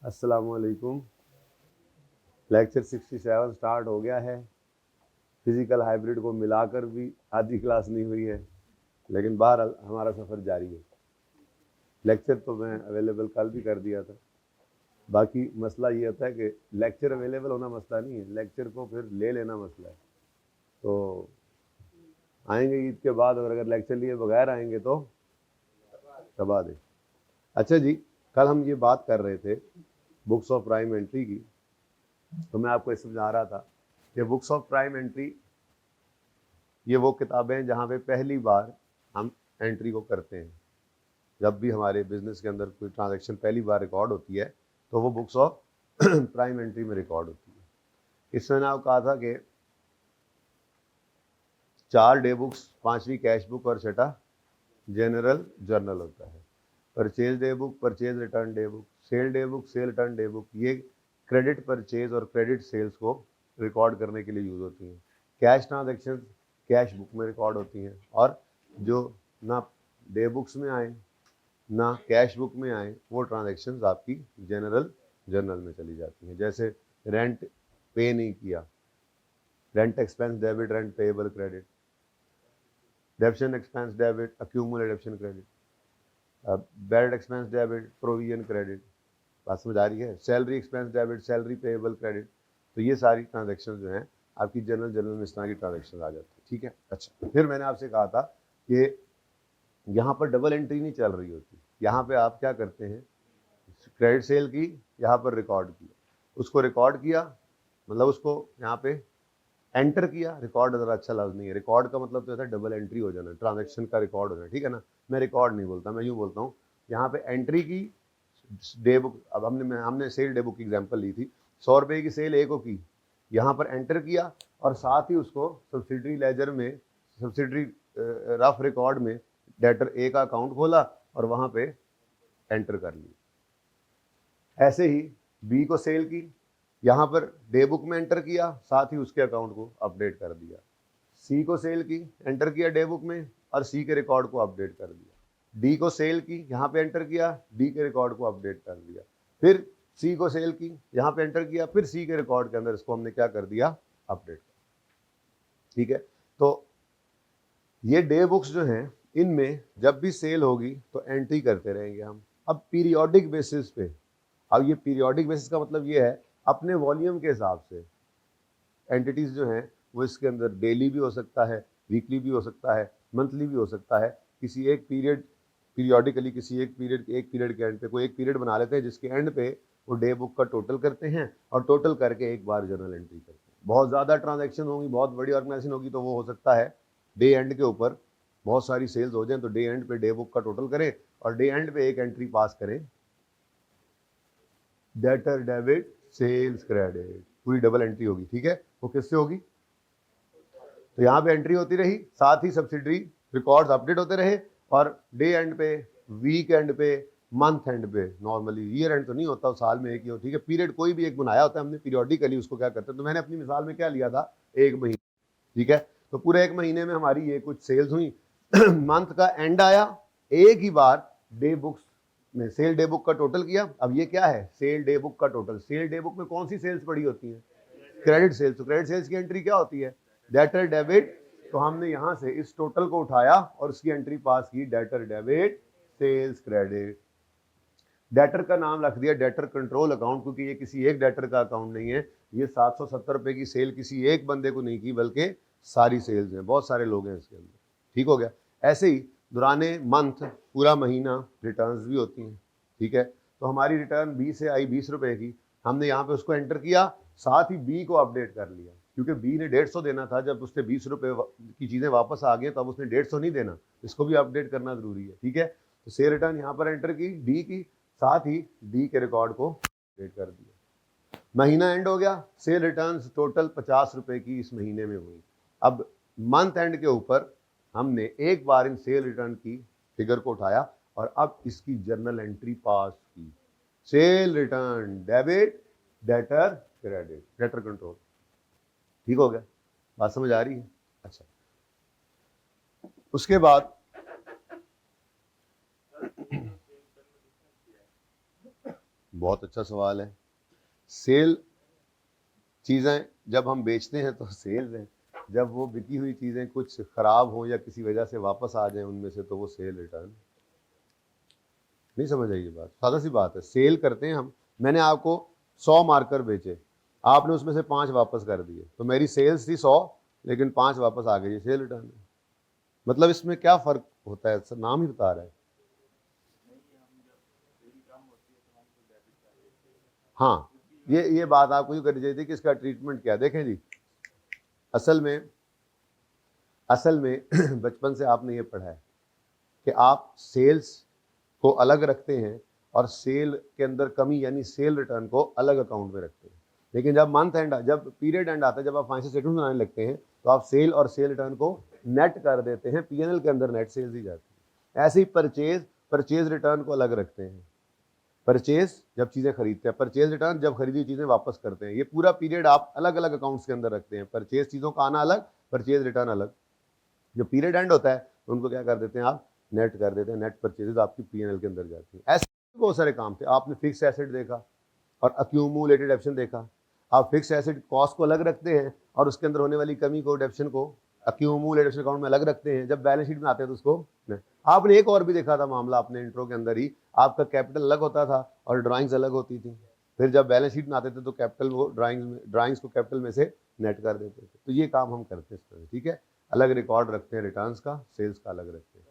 अस्सलामुअलैकुम। Lecture 67 start हो गया है। फिजिकल हाइब्रिड को मिलाकर भी आधी क्लास नहीं हुई है, लेकिन बहरहाल हमारा सफ़र जारी है। लेक्चर तो मैं अवेलेबल कल भी कर दिया था। बाकी मसला ये होता है कि लेक्चर अवेलेबल होना मसला नहीं है, लेक्चर को फिर ले लेना मसला है। तो आएंगे ईद के बाद, और अगर लेक्चर लिए बगैर आएंगे तो तबाह दे। अच्छा जी, कल हम ये बात कर रहे थे बुक्स ऑफ प्राइम एंट्री की। तो मैं आपको ये समझा रहा था कि बुक्स ऑफ प्राइम एंट्री ये वो किताबें हैं जहाँ पे पहली बार हम एंट्री को करते हैं। जब भी हमारे बिजनेस के अंदर कोई ट्रांजैक्शन पहली बार रिकॉर्ड होती है तो वो बुक्स ऑफ प्राइम एंट्री में रिकॉर्ड होती है। इसमें मैंने आपको कहा था कि 4 डे बुक्स, 5वीं कैश बुक और 6ठा जनरल जर्नल होता है। Purchase day book, purchase return day book, sale day book, sale return day book, ये क्रेडिट परचेज और क्रेडिट सेल्स को रिकॉर्ड करने के लिए यूज़ होती हैं। कैश ट्रांजेक्शन कैश बुक में रिकॉर्ड होती हैं, और जो ना डे बुक्स में आए ना कैश बुक में आए वो ट्रांजेक्शन्स आपकी जनरल जर्नल में चली जाती हैं। जैसे रेंट पे नहीं किया, rent expense debit, rent payable credit, डेप्शन expense debit, accumulate डेप्शन credit, bad expense debit, provision credit. बात समझ आ रही है? Salary expense debit, salary payable credit. तो ये सारी ट्रांजेक्शन जो हैं आपकी जनरल में इस तरह की ट्रांजेक्शन आ जाती है। ठीक है। अच्छा, फिर मैंने आपसे कहा था कि यहाँ पर डबल एंट्री नहीं चल रही होती। यहाँ पे आप क्या करते हैं, क्रेडिट सेल की, यहाँ पर रिकॉर्ड किया, उसको रिकॉर्ड किया, मतलब उसको यहाँ पे एंटर किया। रिकॉर्ड ज़रा अच्छा लफ्ज़ नहीं है। रिकॉर्ड का मतलब तो होता है डबल एंट्री हो जाना, ट्रांजैक्शन का रिकॉर्ड हो जाना। ठीक है ना? मैं रिकॉर्ड नहीं बोलता, मैं यूँ बोलता हूँ यहाँ पे एंट्री की डे बुक। अब हमने सेल डे बुक की एग्जांपल ली थी। 100 रुपये की सेल ए को की, यहाँ पर एंटर किया, और साथ ही उसको सब्सिडरी लेजर में, सब्सिडरी रफ रिकॉर्ड में डेटर ए का अकाउंट खोला और वहाँ पे एंटर कर लिया। ऐसे ही बी को सेल की, यहाँ पर डे बुक में एंटर किया, साथ ही उसके अकाउंट को अपडेट कर दिया। सी को सेल की, एंटर किया डे बुक में, और सी के रिकॉर्ड को अपडेट कर दिया। डी को सेल की, यहाँ पे एंटर किया, डी के रिकॉर्ड को अपडेट कर दिया। फिर सी को सेल की, यहाँ पे एंटर किया, फिर सी के रिकॉर्ड के अंदर इसको हमने क्या कर दिया, अपडेट कर। ठीक है। तो ये डे बुक्स जो हैं, इनमें जब भी सेल होगी तो एंट्री करते रहेंगे हम। अब पीरियोडिक बेसिस पे, अब ये पीरियोडिक बेसिस का मतलब ये है अपने वॉल्यूम के हिसाब से एंटिटीज जो हैं वो इसके अंदर डेली भी हो सकता है, वीकली भी हो सकता है, मंथली भी हो सकता है। किसी एक पीरियड, पीरियोडिकली किसी एक पीरियड के एंड पे कोई एक पीरियड बना लेते हैं जिसके एंड पे वो डे बुक का टोटल करते हैं, और टोटल करके एक बार जर्नल एंट्री करते हैं। बहुत ज़्यादा ट्रांजेक्शन होंगी, बहुत बड़ी ऑर्गेनाइजेशन होगी, तो वो हो सकता है डे एंड के ऊपर बहुत सारी सेल्स हो जाएं, तो डे एंड पे डे बुक का टोटल करें और डे एंड पे एक एंट्री पास करें, डेटर डेबिट सेल्स क्रेडिट, पूरी डबल एंट्री होगी। ठीक है। वो किससे होगी? तो यहाँ पे एंट्री होती रही, साथ ही सब्सिडरी रिकॉर्ड्स अपडेट होते रहे, और डे एंड पे, वीक एंड पे, मंथ एंड पे, नॉर्मली ईयर एंड तो नहीं होता, साल में एक ही हो। ठीक है। पीरियड कोई भी एक बनाया होता है हमने पीरियोडिकली, उसको क्या करते हैं, तो मैंने अपनी मिसाल में क्या लिया था, एक महीने। ठीक है। तो पूरे एक महीने में हमारी ये कुछ सेल्स हुई। मंथ का एंड आया, एक ही बार डे बुक्स में सेल डे बुक का टोटल किया। अब ये क्या है, सेल डे बुक का टोटल। सेल डे बुक में कौन सी सेल्स पड़ी होती हैं? Credit sales. तो क्रेडिट सेल्स की एंट्री क्या होती है? Debtor debit. तो हमने यहां से इस टोटल को उठाया और उसकी एंट्री पास की, debtor debit sales credit. Debtor का नाम रख दिया डेटर कंट्रोल अकाउंट, क्योंकि ये किसी एक डेटर का अकाउंट नहीं है। ये 770 रुपए की सेल किसी एक बंदे को नहीं की, बल्कि सारी सेल्स हैं, बहुत सारे लोग हैं इसके अंदर। ठीक हो गया। ऐसे ही दौराने मंथ, पूरा महीना रिटर्न्स भी होती हैं। ठीक है। तो हमारी रिटर्न बी से आई 20 रुपए की, हमने यहाँ पे उसको एंटर किया, साथ ही बी को अपडेट कर लिया, क्योंकि बी ने 150 देना था। जब उसने 20 रुपए की चीज़ें वापस आ गई, तब उसने 150 नहीं देना, इसको भी अपडेट करना जरूरी है। ठीक है। तो सेल रिटर्न यहाँ पर एंटर की, डी की, साथ ही डी के रिकॉर्ड को अपडेट कर दिया। महीना एंड हो गया, सेल रिटर्न्स टोटल 50 रुपए की इस महीने में हुई। अब मंथ एंड के ऊपर हमने एक बार इन सेल रिटर्न की फिगर को उठाया और अब इसकी जर्नल एंट्री पास की, cell return debit debtor credit, debtor control. ठीक हो गया? बात समझ आ रही है? अच्छा, उसके बाद बहुत अच्छा सवाल है। सेल चीज़ें जब हम बेचते हैं तो सेल है, जब वो बिकी हुई चीज़ें कुछ ख़राब हो या किसी वजह से वापस आ जाएं उनमें से, तो वो सेल रिटर्न। नहीं समझ आई ये बात? सादा सी बात है। सेल करते हैं हम, मैंने आपको 100 मार्कर बेचे, आपने उसमें से 5 वापस कर दिए, तो मेरी सेल्स थी 100 लेकिन 5 वापस आ गई, ये सेल रिटर्न है। मतलब इसमें क्या फ़र्क होता है, सर नाम ही बता रहा है। हाँ, ये बात आपको ही करनी चाहिए थी कि इसका ट्रीटमेंट क्या है। देखें जी, असल में बचपन से आपने ये पढ़ा है कि आप सेल्स को अलग रखते हैं और सेल के अंदर कमी यानी सेल रिटर्न को अलग अकाउंट में रखते हैं। लेकिन जब मंथ एंड, जब पीरियड एंड आता है, जब आप फाइनेंशियल स्टेटमेंट बनाने लगते हैं, तो आप सेल और सेल रिटर्न को नेट कर देते हैं, पीएनएल के अंदर नेट सेल्स ही जाती है। ऐसे ही परचेज रिटर्न को अलग रखते हैं। परचेज जब चीज़ें खरीदते हैं, परचेज रिटर्न जब खरीदी चीज़ें वापस करते हैं। ये पूरा पीरियड आप अलग अलग अकाउंट्स के अंदर रखते हैं। परचेज चीज़ों का आना अलग, परचेज रिटर्न अलग। जो पीरियड एंड होता है उनको क्या कर देते हैं आप, नेट कर देते हैं। नेट परचेजेज आपकी पीएनएल के अंदर जाती है। ऐसे बहुत सारे काम थे। आपने फिक्स एसेट देखा और अक्यूमुलेटेड डेप्शन देखा। आप फिक्स एसेट कॉस्ट को अलग रखते हैं और उसके अंदर होने वाली कमी को, डेप्शन को, अक्यूमुलेटेड अकाउंट में अलग रखते हैं। जब बैलेंस शीट में आते हैं तो उसको आपने एक और भी देखा था मामला अपने इंट्रो के अंदर ही, आपका कैपिटल अलग होता था और ड्राइंग्स अलग होती थी। फिर जब बैलेंस शीट में आते थे तो कैपिटल वो ड्राइंग्स को कैपिटल में से नेट कर देते थे। तो ये काम हम करते हैं इस तरह, ठीक है। अलग रिकॉर्ड रखते हैं रिटर्न्स का, सेल्स का अलग रखते हैं।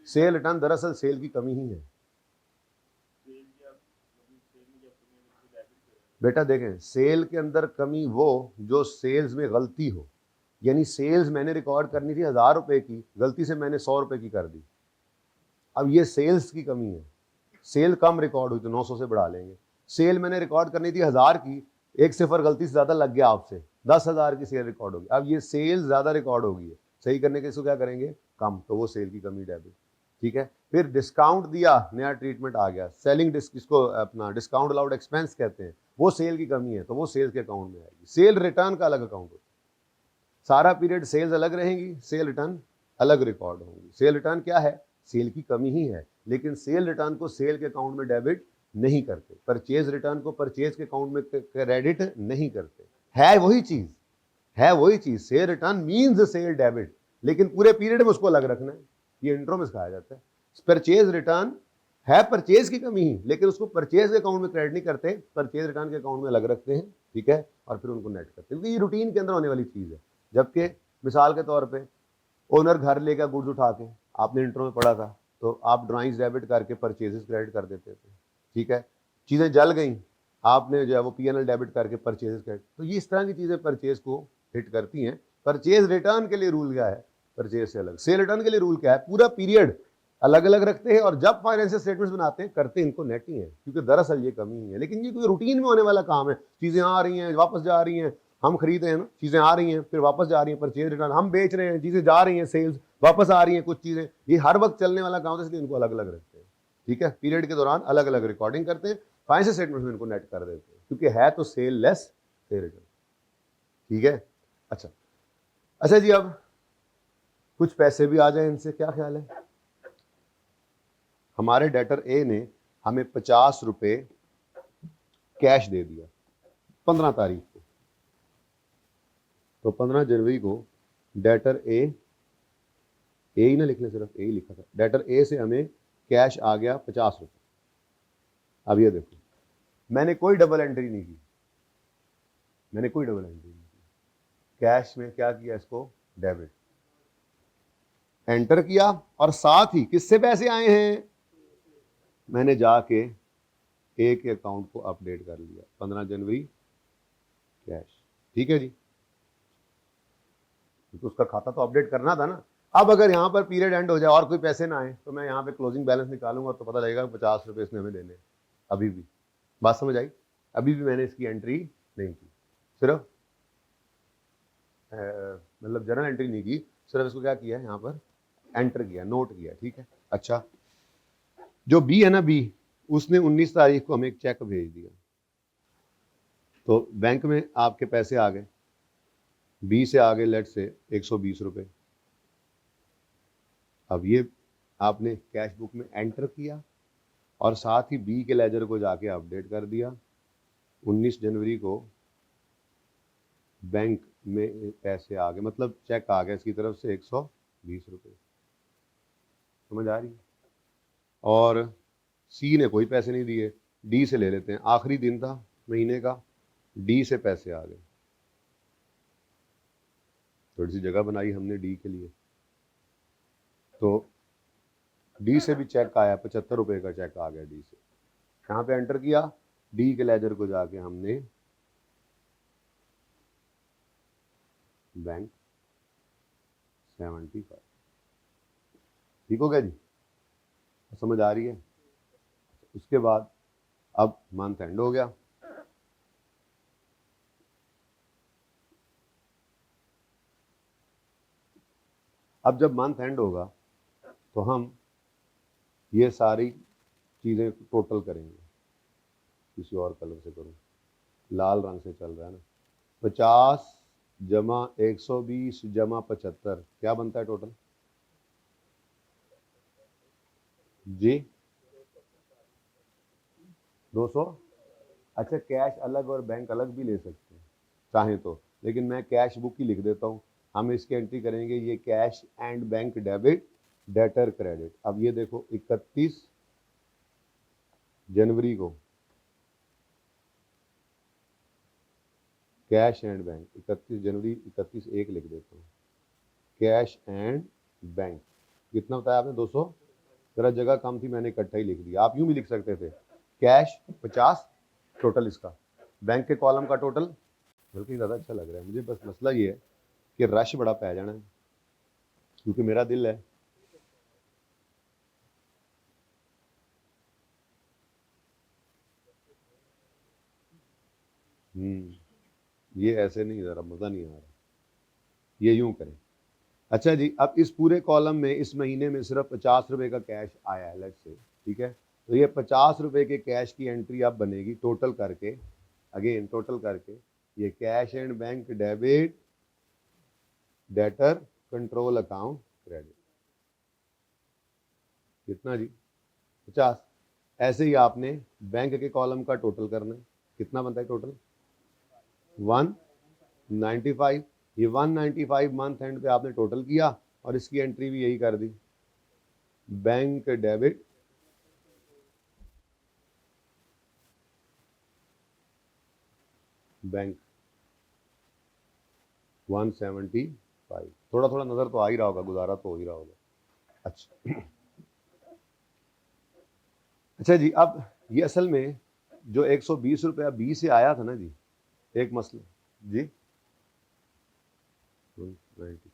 सेल रिटर्न दरअसल सेल की कमी ही है बेटा। देखें, सेल के अंदर कमी वो जो सेल्स में गलती हो, यानी सेल्स मैंने रिकॉर्ड करनी थी 1000 रुपए की, गलती से मैंने 100 रुपए की कर दी। अब ये सेल्स की कमी है। सेल कम रिकॉर्ड हुई तो 900 से बढ़ा लेंगे। सेल मैंने रिकॉर्ड करनी थी 1000 की, एक सिफर गलती से ज्यादा लग गया आपसे, 10,000 की सेल रिकॉर्ड होगी। अब ये सेल ज्यादा रिकॉर्ड होगी, सही करने के इसको क्या करेंगे, कम, तो वो सेल की कमी डेबिट, ठीक है। फिर डिस्काउंट दिया, नया ट्रीटमेंट आ गया, सेलिंग इसको अपना डिस्काउंट अलाउड एक्सपेंस कहते हैं, वो सेल की कमी है तो वो सेल्स के अकाउंट में आएगी। सेल रिटर्न का अलग अकाउंट होता है। सारा पीरियड सेल्स अलग रहेंगी, सेल रिटर्न अलग रिकॉर्ड होंगी। सेल रिटर्न क्या है, सेल की कमी ही है, लेकिन सेल रिटर्न को सेल के अकाउंट में डेबिट नहीं करते। परचेज रिटर्न को परचेज के अकाउंट में क्रेडिट नहीं करते। है वही चीज, sale return means sale debit, लेकिन पूरे पीरियड में उसको अलग रखना है। ये इंट्रो में सिखाया जाता है। परचेज रिटर्न है परचेज की कमी ही, लेकिन उसको परचेज के अकाउंट में क्रेडिट नहीं करते, परचेज रिटर्न के अकाउंट में अलग रखते हैं, ठीक है, और फिर उनको नेट करते हैं, क्योंकि ये रूटीन के अंदर होने वाली चीज है। जबकि मिसाल के तौर पे ओनर घर लेगा गुड्स उठा के, आपने इंट्रो में पढ़ा था, तो आप ड्राइंग्स डेबिट करके परचेजेस क्रेडिट कर देते थे, ठीक है। चीज़ें जल गई, आपने जो है वो पीएनएल डेबिट करके परचेजेस क्रेडिट, तो ये इस तरह की चीज़ें परचेज को हिट करती हैं। परचेज रिटर्न के लिए रूल क्या है, परचेज से अलग। सेल रिटर्न के लिए रूल क्या है, पूरा पीरियड अलग अलग रखते हैं, और जब फाइनेंशियल स्टेटमेंट्स बनाते हैं करते इनको नेट ही है, क्योंकि दरअसल ये कमी ही है। लेकिन ये कोई रूटीन में होने वाला काम है, चीज़ें आ रही हैं वापस जा रही हैं, हम खरीद रहे हैं ना, चीज़ें आ रही हैं फिर वापस जा रही हैं, परचेज रिटर्न, हम बेच रहे हैं, चीज़ें जा रही हैं, सेल्स वापस आ रही हैं कुछ चीज़ें, ये हर वक्त चलने वाला काम है, इसलिए इनको अलग अलग रखते हैं, ठीक है। पीरियड के दौरान अलग अलग रिकॉर्डिंग करते हैं, फाइनेंशियल स्टेटमेंट में इनको नेट कर देते हैं, क्योंकि है तो सेल लेस सेल रिटर्न, ठीक है। अच्छा जी, अब कुछ पैसे भी आ जाए इनसे, क्या ख्याल है। हमारे डेटर ए ने हमें 50 रुपए कैश दे दिया 15 तारीख को, तो 15 जनवरी को डेटर ए ही ना लिख ले, सिर्फ ए ही लिखा था, डेटर ए से हमें कैश आ गया 50 रुपए। अब ये देखो, मैंने कोई डबल एंट्री नहीं की, कैश में क्या किया, इसको डेबिट एंटर किया, और साथ ही किससे पैसे आए हैं, मैंने जाके ए के अकाउंट को अपडेट कर लिया, 15 जनवरी कैश, ठीक है जी, तो उसका खाता तो अपडेट करना था ना। अब अगर यहाँ पर पीरियड एंड हो जाए और कोई पैसे ना आए, तो मैं यहाँ पे क्लोजिंग बैलेंस निकालूंगा तो पता लगेगा 50 रुपए इसने हमें देने। अभी भी बात समझ आई, अभी भी मैंने इसकी एंट्री नहीं की, सिर्फ मतलब जर्नल एंट्री नहीं की, सिर्फ इसको क्या किया, यहाँ पर एंटर किया, नोट किया, ठीक है। अच्छा, जो बी है ना, बी, उसने 19 तारीख को हमें एक चेक भेज दिया, तो बैंक में आपके पैसे आ गए, बी से आ गए लेट से 120 रुपए। अब ये आपने कैश बुक में एंटर किया, और साथ ही बी के लेजर को जाके अपडेट कर दिया। 19 जनवरी को बैंक में पैसे आ गए, मतलब चेक आ गया इसकी तरफ से 120 रुपये। समझ आ रही है? और सी ने कोई पैसे नहीं दिए, डी से ले लेते हैं, आखिरी दिन था महीने का, डी से पैसे आ गए। थोड़ी सी जगह बनाई हमने डी के लिए, तो डी से भी चेक आया, 75 रुपये का चेक आ गया डी से। यहाँ पे एंटर किया, डी के लेजर को जाके हमने बैंक 75। ठीक हो गया जी? समझ आ रही है? उसके बाद अब मंथ एंड हो गया। अब जब मंथ एंड होगा तो हम ये सारी चीज़ें टोटल करेंगे। किसी और कलर से करूँ, लाल रंग से चल रहा है ना। 50 जमा 120 जमा 75 क्या बनता है टोटल जी? 200। अच्छा, कैश अलग और बैंक अलग भी ले सकते हैं चाहें तो, लेकिन मैं कैश बुक ही लिख देता हूँ। हम इसकी एंट्री करेंगे, ये cash and bank debit debtor credit. अब ये देखो 31 जनवरी को कैश एंड बैंक, 31 जनवरी 31 1 लिख देता हूँ, कैश एंड बैंक कितना बताया आपने? 200। जरा जगह कम थी, मैंने इकट्ठा ही लिख दिया। आप यूं भी लिख सकते थे, कैश 50 टोटल इसका, बैंक के कॉलम का टोटल, बल्कि ज़्यादा अच्छा लग रहा है मुझे। बस मसला ये है कि रश बड़ा पै जाना है, क्योंकि मेरा दिल है ये ऐसे नहीं, ज़रा मज़ा नहीं आ रहा, ये यूं करें। अच्छा जी, अब इस पूरे कॉलम में इस महीने में सिर्फ 50 रुपये का कैश आया है, लेट्स से, ठीक है। तो ये 50 रुपये के कैश की एंट्री अब बनेगी टोटल करके, अगेन टोटल करके, ये cash and bank debit debtor control account credit, कितना जी? 50। ऐसे ही आपने बैंक के कॉलम का टोटल करना है, कितना बनता है टोटल? 195। ये 195 मंथ एंड पे आपने टोटल किया और इसकी एंट्री भी यही कर दी, बैंक डेबिट बैंक 175। थोड़ा थोड़ा नजर तो आ ही रहा होगा, गुजारा तो हो ही रहा होगा। अच्छा अच्छा जी, अब ये असल में जो 120 रुपया बी से आया था ना जी, एक मसला जी, 195।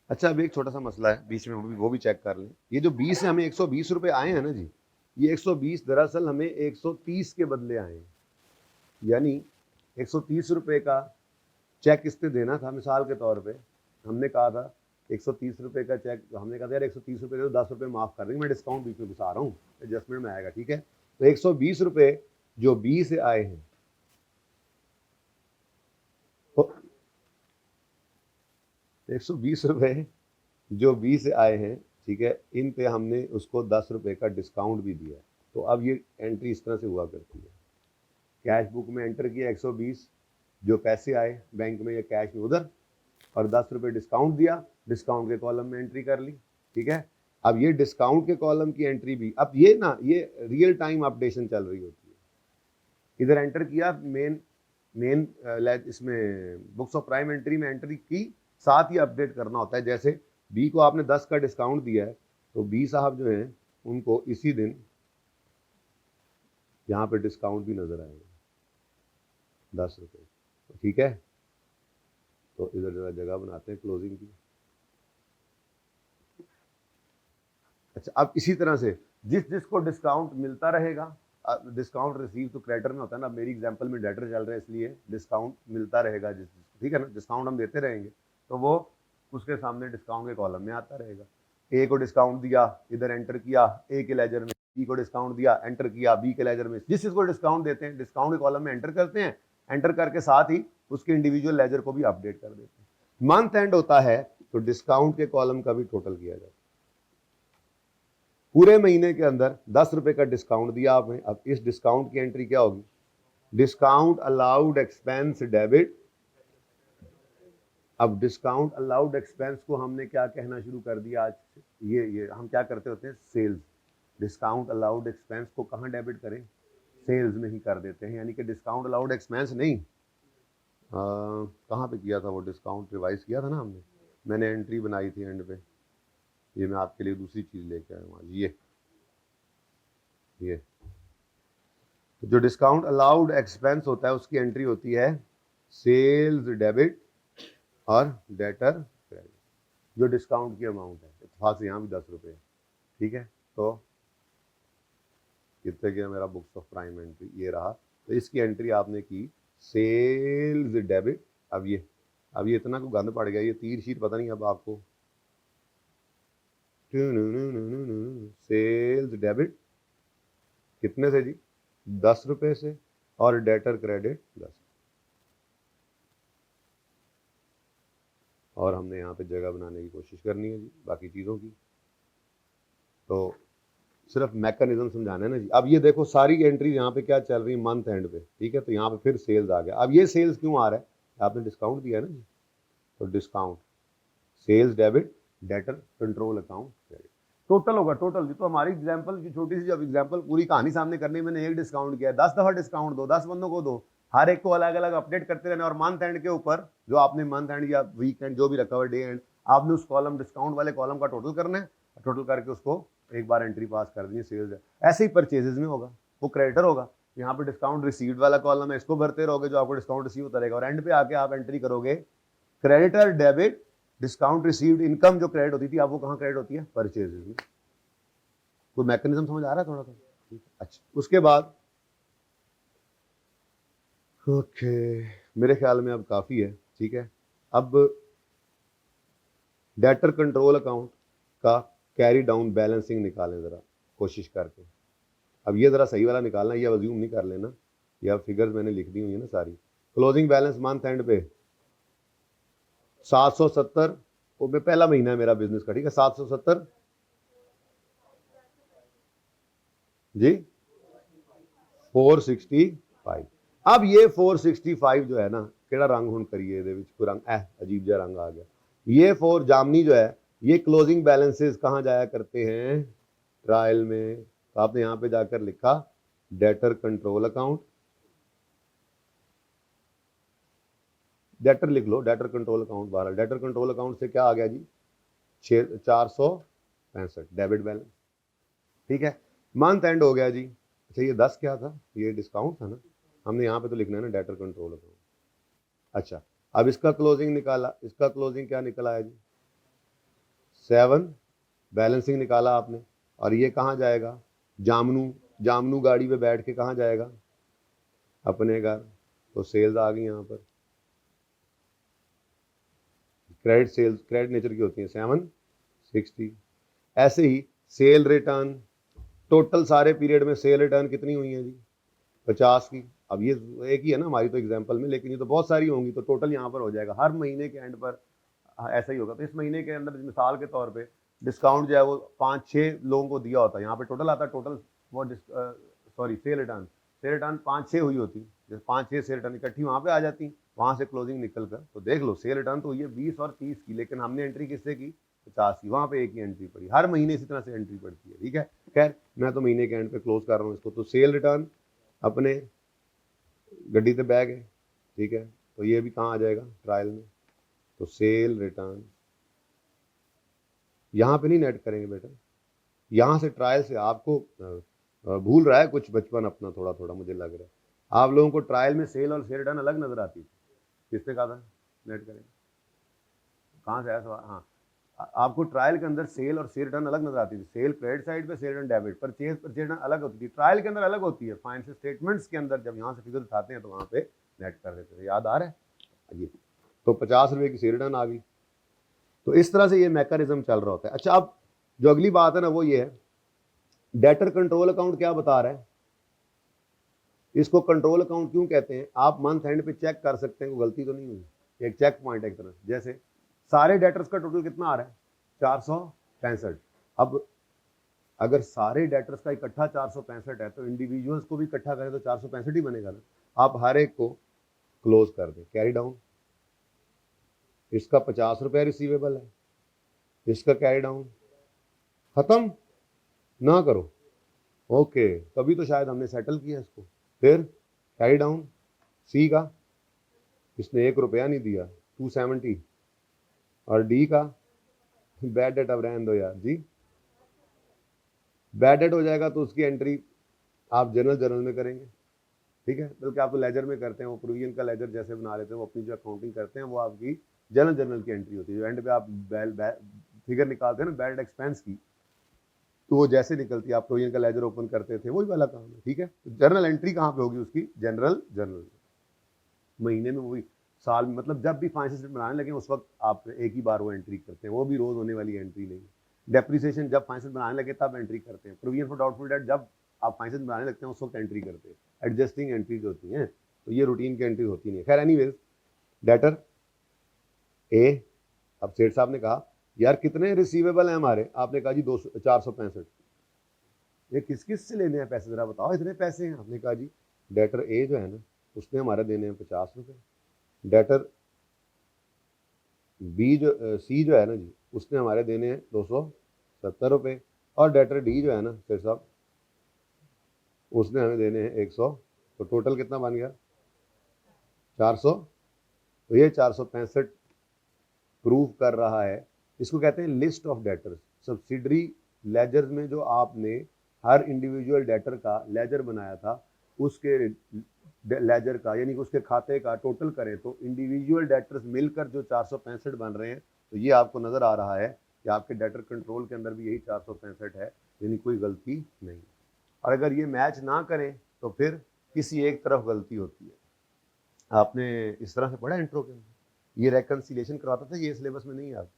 अच्छा, अब एक छोटा सा मसला है बीच में, वो भी चेक कर लें। ये जो 20 से हमें 120 रुपये आए हैं ना जी, ये 120 दरअसल हमें 130 के बदले आए हैं, यानी 130 रुपये का चेक इस पे देना था। मिसाल के तौर पे हमने कहा था 130 रुपये का चेक, हमने कहा था यार 130 रुपये दे दो, 10 रुपये माफ़ कर देंगे, मैं डिस्काउंट बीच में घुसा रहा हूँ, एडजस्टमेंट में आएगा, ठीक है। तो 120 रुपये जो बी से आए हैं, तो 120 रुपये जो बी से आए हैं, ठीक है, इन पे हमने उसको 10 रुपये का डिस्काउंट भी दिया। तो अब ये एंट्री इस तरह से हुआ करती है, कैश बुक में एंटर किया 120 जो पैसे आए बैंक में या कैश में उधर, और 10 रुपये डिस्काउंट दिया, डिस्काउंट के कॉलम में एंट्री कर ली, ठीक है। अब ये डिस्काउंट के कॉलम की एंट्री भी, अब ये ना, ये रियल टाइम अपडेशन चल रही होती है। इधर एंटर किया, मेन इसमें बुक्स ऑफ प्राइम एंट्री में एंट्री की, साथ ही अपडेट करना होता है। जैसे बी को आपने 10 का डिस्काउंट दिया है, तो बी साहब जो हैं उनको इसी दिन यहाँ पे डिस्काउंट भी नजर आएगा 10 रुपये, ठीक है। तो इधर जरा जगह बनाते हैं क्लोजिंग की। अच्छा, अब इसी तरह से जिस जिसको डिस्काउंट मिलता रहेगा, डिस्काउंट रिसीव तो क्रेडिटर में होता है ना, मेरी एग्जांपल में डेटर चल रहा है इसलिए डिस्काउंट मिलता रहेगा जिस, ठीक है ना, डिस्काउंट हम देते रहेंगे, तो वो उसके सामने डिस्काउंट के कॉलम में आता रहेगा। ए को डिस्काउंट दिया, इधर एंटर किया ए के लेजर में, बी को डिस्काउंट दिया, एंटर किया बी के लेजर में। जिस चीज को डिस्काउंट देते हैं डिस्काउंट के कॉलम में एंटर करते हैं, एंटर करके साथ ही उसके इंडिविजुअल लेजर को भी अपडेट कर देते हैं। मंथ एंड होता है तो डिस्काउंट के कॉलम का भी टोटल किया जाता है। पूरे महीने के अंदर 10 रुपए का डिस्काउंट दिया आपने, अब इस डिस्काउंट की एंट्री क्या होगी, डिस्काउंट अलाउड एक्सपेंस डेबिट। अब डिस्काउंट अलाउड एक्सपेंस को हमने क्या कहना शुरू कर दिया आज से, ये हम क्या करते होते हैं, सेल्स। डिस्काउंट अलाउड एक्सपेंस को कहाँ डेबिट करें, सेल्स में ही कर देते हैं, यानी कि डिस्काउंट अलाउड एक्सपेंस नहीं, कहाँ पे किया था वो डिस्काउंट, रिवाइज किया था ना हमने, मैंने एंट्री बनाई थी एंड पे, ये मैं आपके लिए दूसरी चीज़ लेके आया हूँ आज, ये तो जो डिस्काउंट अलाउड एक्सपेंस होता है उसकी एंट्री होती है सेल्स डेबिट और डेटर क्रेडिट, जो डिस्काउंट की अमाउंट है। इत्तेफाक से यहाँ भी 10 रुपये है, ठीक है। तो कितने गया मेरा बुक्स ऑफ प्राइम एंट्री, ये रहा। तो इसकी एंट्री आपने की सेल्स डेबिट। अब ये इतना को गंद पड़ गया, ये तीर शीट पता नहीं अब आपको, सेल्स डेबिट कितने से जी, 10 रुपये से, और डेटर क्रेडिट 10। और हमने यहाँ पे जगह बनाने की कोशिश करनी है जी बाकी चीज़ों की, तो सिर्फ मैकेनिज्म समझाना है ना जी। अब ये देखो सारी एंट्री यहाँ पे क्या चल रही है मंथ एंड पे, ठीक है। तो यहाँ पे फिर सेल्स आ गया। अब ये सेल्स क्यों आ रहा है, आपने डिस्काउंट दिया है ना जी, तो discount sales debit debtor control account credit, total होगा टोटल जी। तो हमारी एग्जांपल की छोटी सी जब एग्जांपल पूरी कहानी सामने करनी, मैंने एक डिस्काउंट किया है, 10 दफा डिस्काउंट दो, 10 बंदों को दो, हर एक को अलग अलग अपडेट करते रहना। और मंथ एंड के ऊपर जो आपने मंथ एंड या वीक एंड जो भी रखा हुआ डे एंड, आपने उस कॉलम डिस्काउंट वाले कॉलम का टोटल करना है, टोटल करके उसको एक बार एंट्री पास कर दी सेल्स है। ऐसे ही परचेजेस में होगा, वो क्रेडिटर होगा, यहाँ पे डिस्काउंट रिसीव्ड वाला कॉलम है, इसको भरते रहोगे जो आपको डिस्काउंट रिसीव होता रहेगा, और एंड पे आके आप एंट्री करोगे creditor debit discount received. Income जो क्रेडिट होती थी अब वो कहाँ क्रेडिट होती है, परचेजेस में। कोई मैकेनिज्म समझ आ रहा है थोड़ा सा, ठीक है। अच्छा, उसके बाद ओके, मेरे ख्याल में अब काफ़ी है, ठीक है। अब डेटर कंट्रोल अकाउंट का कैरी डाउन बैलेंसिंग निकालें ज़रा कोशिश करके। अब ये ज़रा सही वाला निकालना, ये अज्यूम नहीं कर लेना, या फिगर्स मैंने लिख दी हुई है ना सारी। क्लोजिंग बैलेंस मंथ एंड पे 770, वो में पहला महीना है मेरा बिजनेस का, ठीक है। 770 जी, 465। अब ये 465 जो है ना, केड़ा रंग हुण करिए, कोई रंग अजीब जहा रंग आ गया। ये 4 जामनी जो है, ये क्लोजिंग बैलेंसेस कहाँ जाया करते हैं, ट्रायल में। तो आपने यहाँ पे जाकर लिखा डेटर कंट्रोल अकाउंट, डेटर लिख लो, debtor control account 12। Debtor control account से क्या आ गया जी, 465 डेबिट बैलेंस, ठीक है। मंथ एंड हो गया जी। अच्छा, ये 10 क्या था, ये डिस्काउंट था ना, हमने यहाँ पे तो लिखना है ना डेटर कंट्रोल अकाउंट। अच्छा, अब इसका क्लोजिंग निकाला, इसका क्लोजिंग क्या निकला है जी, 7 बैलेंसिंग निकाला आपने। और ये कहाँ जाएगा, जामनू गाड़ी पे बैठ के कहाँ जाएगा, अपने घर। तो सेल्स आ गई यहाँ पर, क्रेडिट सेल्स क्रेडिट नेचर की होती है 760। ऐसे ही सेल रिटर्न, टोटल सारे पीरियड में सेल रिटर्न कितनी हुई है जी, 50 की। अब ये एक ही है ना हमारी तो एग्जांपल में, लेकिन ये तो बहुत सारी होंगी, तो टोटल यहाँ पर हो जाएगा हर महीने के एंड पर ऐसा ही होगा। तो इस महीने के अंदर मिसाल के तौर पे डिस्काउंट जो है वो 5-6 लोगों को दिया होता है, यहाँ पे टोटल आता है, टोटल वो सॉरी सेल रिटर्न 5-6 हुई होती, जैसे 5-6 सेल रिटर्न इकट्ठी वहाँ पे आ जाती, वहाँ से क्लोजिंग निकल कर। तो देख लो सेल रिटर्न तो हुई है 20 और 30 की, लेकिन हमने एंट्री किससे की, 50 की। वहाँ पे एक ही एंट्री पड़ी, हर महीने इसी तरह से एंट्री पड़ती है, ठीक है। खैर मैं तो महीने के एंड पे क्लोज कर रहा हूँ इसको। तो सेल रिटर्न अपने गड्डी पे बैग है, ठीक है। तो ये भी कहाँ आ जाएगा, ट्रायल में। तो सेल रिटर्न यहाँ पे नहीं नेट करेंगे बेटा, यहाँ से ट्रायल से आपको भूल रहा है कुछ बचपन अपना थोड़ा थोड़ा, मुझे लग रहा है आप लोगों को ट्रायल में सेल और सेल रिटर्न अलग नजर आती थी। किसने कहा था नेट करेंगे, कहाँ से आया सवाल। हाँ, आपको ट्रायल के अंदर सेल और सेल रिटर्न अलग नजर आती थी, सेल क्रेडिट साइड पे, cell return debit. Purchase return अलग होती थी, ट्रायल के अंदर अलग होती है, फाइनेंशियल स्टेटमेंट्स के अंदर जब यहाँ से फिगर उठाते हैं तो वहाँ पे नेट कर देते थे, याद आ रहा है ये। तो 50 रुपये की सेल रिटर्न आ गई। तो इस तरह से ये मैकेनिज्म चल रहा होता है। अच्छा, अब जो अगली बात है ना वो ये है, डेटर कंट्रोल अकाउंट क्या बता रहा है, इसको कंट्रोल अकाउंट क्यों कहते हैं। आप मंथ एंड पे चेक कर सकते हैं कोई गलती तो नहीं हुई, एक चेक पॉइंट एक तरह से। जैसे सारे डेटर्स का टोटल कितना आ रहा है 465। अब अगर सारे डेटर्स का इकट्ठा 465 है तो इंडिविजुअल्स को भी इकट्ठा करें तो 465 ही बनेगा ना। आप हर एक को क्लोज कर दें, कैरी डाउन। इसका 50 रुपये रिसीवेबल है, इसका कैरी डाउन, खत्म ना करो। ओके, तभी तो शायद हमने सेटल किया इसको। फिर कैरी डाउन, सी का इसने 1 रुपया नहीं दिया 270, और डी का बैड डेट अब रहने दो यार जी, बैड डेट हो जाएगा तो उसकी एंट्री आप जनरल में करेंगे, ठीक है। बल्कि आप तो लेजर में करते हैं, वो प्रोविजन का लेजर जैसे बना लेते हैं, वो अपनी जो अकाउंटिंग करते हैं वो आपकी जनरल की एंट्री होती है। जो एंड पे आप फिगर निकालते हैं ना बैड एक्सपेंस की, तो वो जैसे निकलती है, आप प्रोविजन का लेजर ओपन करते थे, वही वाला काम है, ठीक है। तो जर्नल एंट्री कहाँ पे होगी उसकी, जनरल महीने में, वही साल में, मतलब जब भी फाइनेंशियल स्टेटमेंट बनाने लगे उस वक्त आप एक ही बार वो एंट्री करते हैं, वो भी रोज होने वाली एंट्री नहीं। डेप्रिसिएशन जब फाइनेंशियल बनाने लगे तब एंट्री करते हैं। प्रोविजन फॉर डाउटफुल डेट जब आप फाइनेंशियल बनाने लगते हैं उस वक्त एंट्री करते हैं। एडजस्टिंग एंट्रीज होती हैं, तो ये रूटीन की एंट्री होती नहीं। खैर एनीवेज, डेटर ए, अब सेठ साहब ने कहा यार कितने रिसीवेबल हैं हमारे, आपने कहा जी 465। ये किस किस से लेने हैं पैसे, जरा बताओ इतने पैसे हैं। आपने कहा जी डेटर ए जो है ना उसने हमारे देने हैं 50 रुपये, डेटर बी जो सी जो है ना जी उसने हमारे देने हैं 270 रुपये, और डेटर डी जो है ना सेठ साहब उसने हमें देने हैं 100। तो टोटल कितना बन गया 400। तो ये 465 प्रूव कर रहा है। इसको कहते हैं list of debtors. Subsidiary laser में जो आपने हर इंडिविजुअल डेटर का लेजर बनाया था उसके लेजर का यानी कि उसके खाते का टोटल करें तो इंडिविजुअल डेटर्स मिलकर जो 465 बन रहे हैं, तो ये आपको नजर आ रहा है कि आपके डेटर कंट्रोल के अंदर भी यही 465 है, यानी कोई गलती नहीं। और अगर ये मैच ना करें तो फिर किसी एक तरफ गलती होती है। आपने इस तरह से पढ़ा इंट्रो के अंदर, ये रेकन्सिलेशन करवाता था, ये सिलेबस में नहीं आता।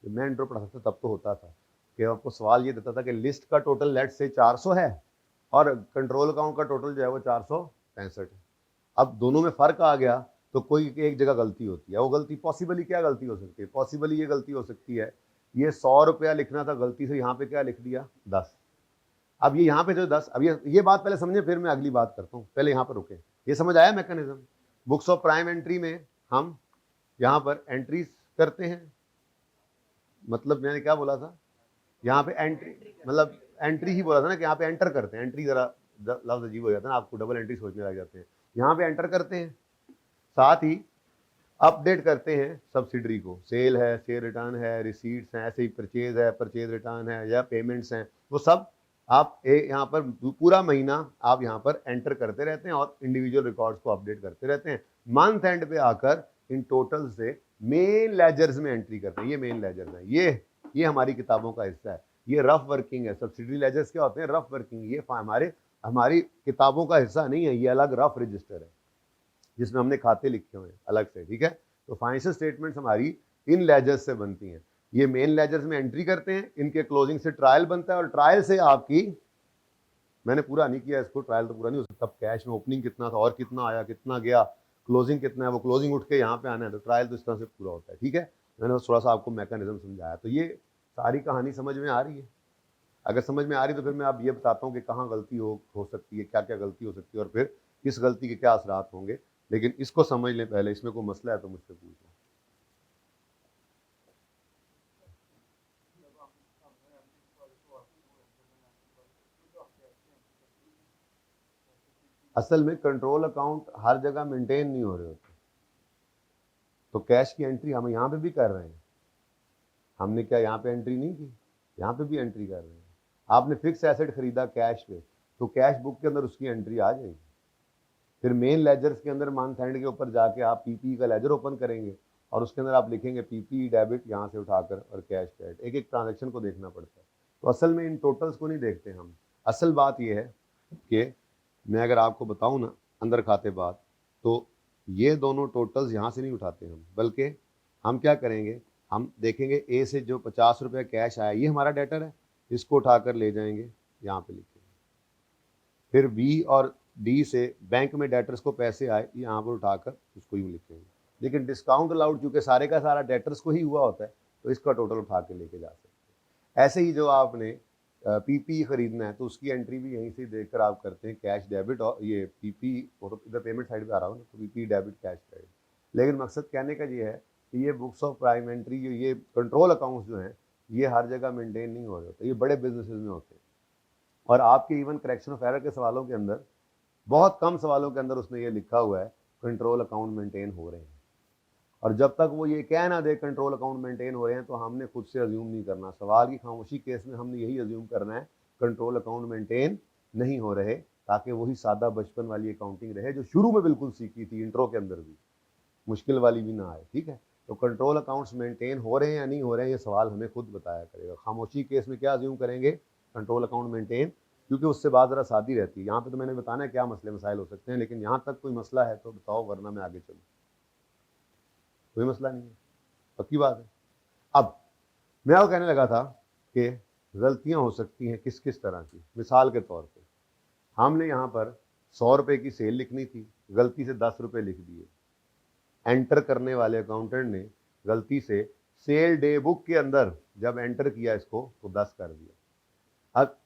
जब मैं इंट्रो पढ़ाता था तब तो होता था कि आपको सवाल ये देता था कि लिस्ट का टोटल लेट से 400 है और कंट्रोल अकाउंट का टोटल जो है वो 465 है। अब दोनों में फर्क आ गया तो कोई एक जगह गलती होती है। वो गलती पॉसिबली क्या गलती हो सकती है, पॉसिबली ये गलती हो सकती है, ये 100 रुपया लिखना था, गलती से यहाँ पे क्या लिख दिया 10। अब ये यहाँ पे जो 10, अब ये बात पहले समझे फिर मैं अगली बात करता हूँ, पहले यहाँ पर रुके। ये समझ आया mechanism. Books of prime entry में हम यहाँ पर एंट्रीज करते हैं, मतलब मैंने क्या बोला था यहाँ पे एंट्री, मतलब एंट्री ही बोला था ना कि यहाँ पे एंटर करते हैं। एंट्री जरा लफ्ज अजीब हो जाता है ना, आपको डबल एंट्री सोचने लग जाते हैं। यहाँ पे एंटर करते हैं, साथ ही अपडेट करते हैं सब्सिडरी को, सेल है, सेल रिटर्न है, रिसीट्स हैं, ऐसे ही परचेज है, परचेज रिटर्न है, या पेमेंट्स हैं, वो सब आप यहाँ पर पूरा महीना आप यहाँ पर एंटर करते रहते हैं और इंडिविजुअल रिकॉर्ड्स को अपडेट करते रहते हैं। मंथ एंड पे आकर इन टोटल से मेन लेजर्स में एंट्री करते हैं। ये मेन लेजर्स है, ये हमारी किताबों का हिस्सा है, ये रफ वर्किंग है। सब्सिडरी लेजर्स क्या होते हैं, रफ वर्किंग। ये हमारी किताबों का हिस्सा नहीं है, ये अलग रफ रजिस्टर है जिसमें हमने खाते लिखे हुए हैं अलग से, ठीक है। तो फाइनेंशियल स्टेटमेंट्स हमारी इन लेजर्स से बनती हैं। ये मेन लेजर्स में एंट्री करते हैं, इनके क्लोजिंग से ट्रायल बनता है, और ट्रायल से आपकी, मैंने पूरा नहीं किया इसको, ट्रायल तो पूरा नहीं हो सकता। कैश में ओपनिंग कितना था और कितना आया, कितना गया, क्लोजिंग कितना है, वो क्लोजिंग उठ के यहाँ पे आना है, तो ट्रायल तो इस तरह से पूरा होता है, ठीक है। मैंने थोड़ा सा आपको मैकेनिज्म समझाया, तो ये सारी कहानी समझ में आ रही है। अगर समझ में आ रही तो फिर मैं आप ये बताता हूँ कि कहाँ गलती हो सकती है, क्या क्या गलती हो सकती है, और फिर किस गलती के क्या असरात होंगे। लेकिन इसको समझ लें पहले, इसमें कोई मसला है तो मुझसे पूछ लें। असल में कंट्रोल अकाउंट हर जगह मेंटेन नहीं हो रहे होते, तो कैश की एंट्री हम यहाँ पे भी कर रहे हैं। हमने क्या यहाँ पे एंट्री नहीं की, यहाँ पे भी एंट्री कर रहे हैं। आपने फिक्स एसेट खरीदा कैश पे, तो कैश बुक के अंदर उसकी एंट्री आ जाएगी। फिर मेन लेजर्स के अंदर मंथ एंड के ऊपर जाके आप पीपी का लेजर ओपन करेंगे और उसके अंदर आप लिखेंगे पीपी डेबिट यहाँ से उठाकर और कैश क्रेडिट, एक एक ट्रांजेक्शन को देखना पड़ता है। तो असल में इन टोटल्स को नहीं देखते हम। असल बात यह है कि मैं अगर आपको बताऊं ना अंदर खाते बात, तो ये दोनों टोटल्स यहाँ से नहीं उठाते हम, बल्कि हम क्या करेंगे, हम देखेंगे ए से जो 50 रुपये कैश आया, ये हमारा डेटर है, इसको उठाकर ले जाएंगे यहाँ पे लिखेंगे। फिर बी और डी से बैंक में डेटर्स को पैसे आए, यहाँ पर उठाकर उसको यूँ लिखेंगे। लेकिन डिस्काउंट अलाउड चूंकि सारे का सारा डेटर्स को ही हुआ होता है तो इसका टोटल उठा के लेके जा सकते हैं। ऐसे ही जो आपने पीपी खरीदना है तो उसकी एंट्री भी यहीं से देखकर आप करते हैं, कैश डेबिट, और ये पीपी इधर पेमेंट साइड पे आ रहा हूँ ना, तो पीपी डेबिट कैश क्रेडिट। लेकिन मकसद कहने का ये है कि ये बुक्स ऑफ प्राइम एंट्री जो ये कंट्रोल अकाउंट्स जो हैं ये हर जगह मेंटेन नहीं हो रहे होते, ये बड़े बिजनेसेस में होते हैं। और आपके इवन करेक्शन ऑफ एरर के सवालों के अंदर, बहुत कम सवालों के अंदर उसने ये लिखा हुआ है कंट्रोल अकाउंट मेंटेन हो रहे हैं। और जब तक वो ये कह ना दे कंट्रोल अकाउंट मेंटेन हो रहे हैं तो हमने खुद से अज्यूम नहीं करना। सवाल की खामोशी केस में हमने यही अज्यूम करना है कंट्रोल अकाउंट मेंटेन नहीं हो रहे, ताकि वही सादा बचपन वाली अकाउंटिंग रहे जो शुरू में बिल्कुल सीखी थी, इंट्रो के अंदर भी मुश्किल वाली भी ना आए। ठीक है, तो कंट्रोल अकाउंट्स मेंटेन हो रहे हैं या नहीं हो रहे हैं ये सवाल हमें खुद बताया करेगा। खामोशी केस में क्या अज्यूम करेंगे, कंट्रोल अकाउंट मेंटेन, क्योंकि उससे बात ज़रा सादी रहती है। यहाँ पे तो मैंने बताना है क्या मसले मसाइल हो सकते हैं, लेकिन यहाँ तक कोई मसला है तो बताओ, वरना मैं आगे चलूँ। कोई मसला नहीं है, पक्की बात है। अब मैं वो कहने लगा था कि गलतियां हो सकती हैं किस किस तरह की। मिसाल के तौर पे हमने यहाँ पर 100 रुपये की सेल लिखनी थी, गलती से 10 रुपये लिख दिए। एंटर करने वाले अकाउंटेंट ने गलती से सेल डे बुक के अंदर जब एंटर किया इसको तो 10 कर दिया। अब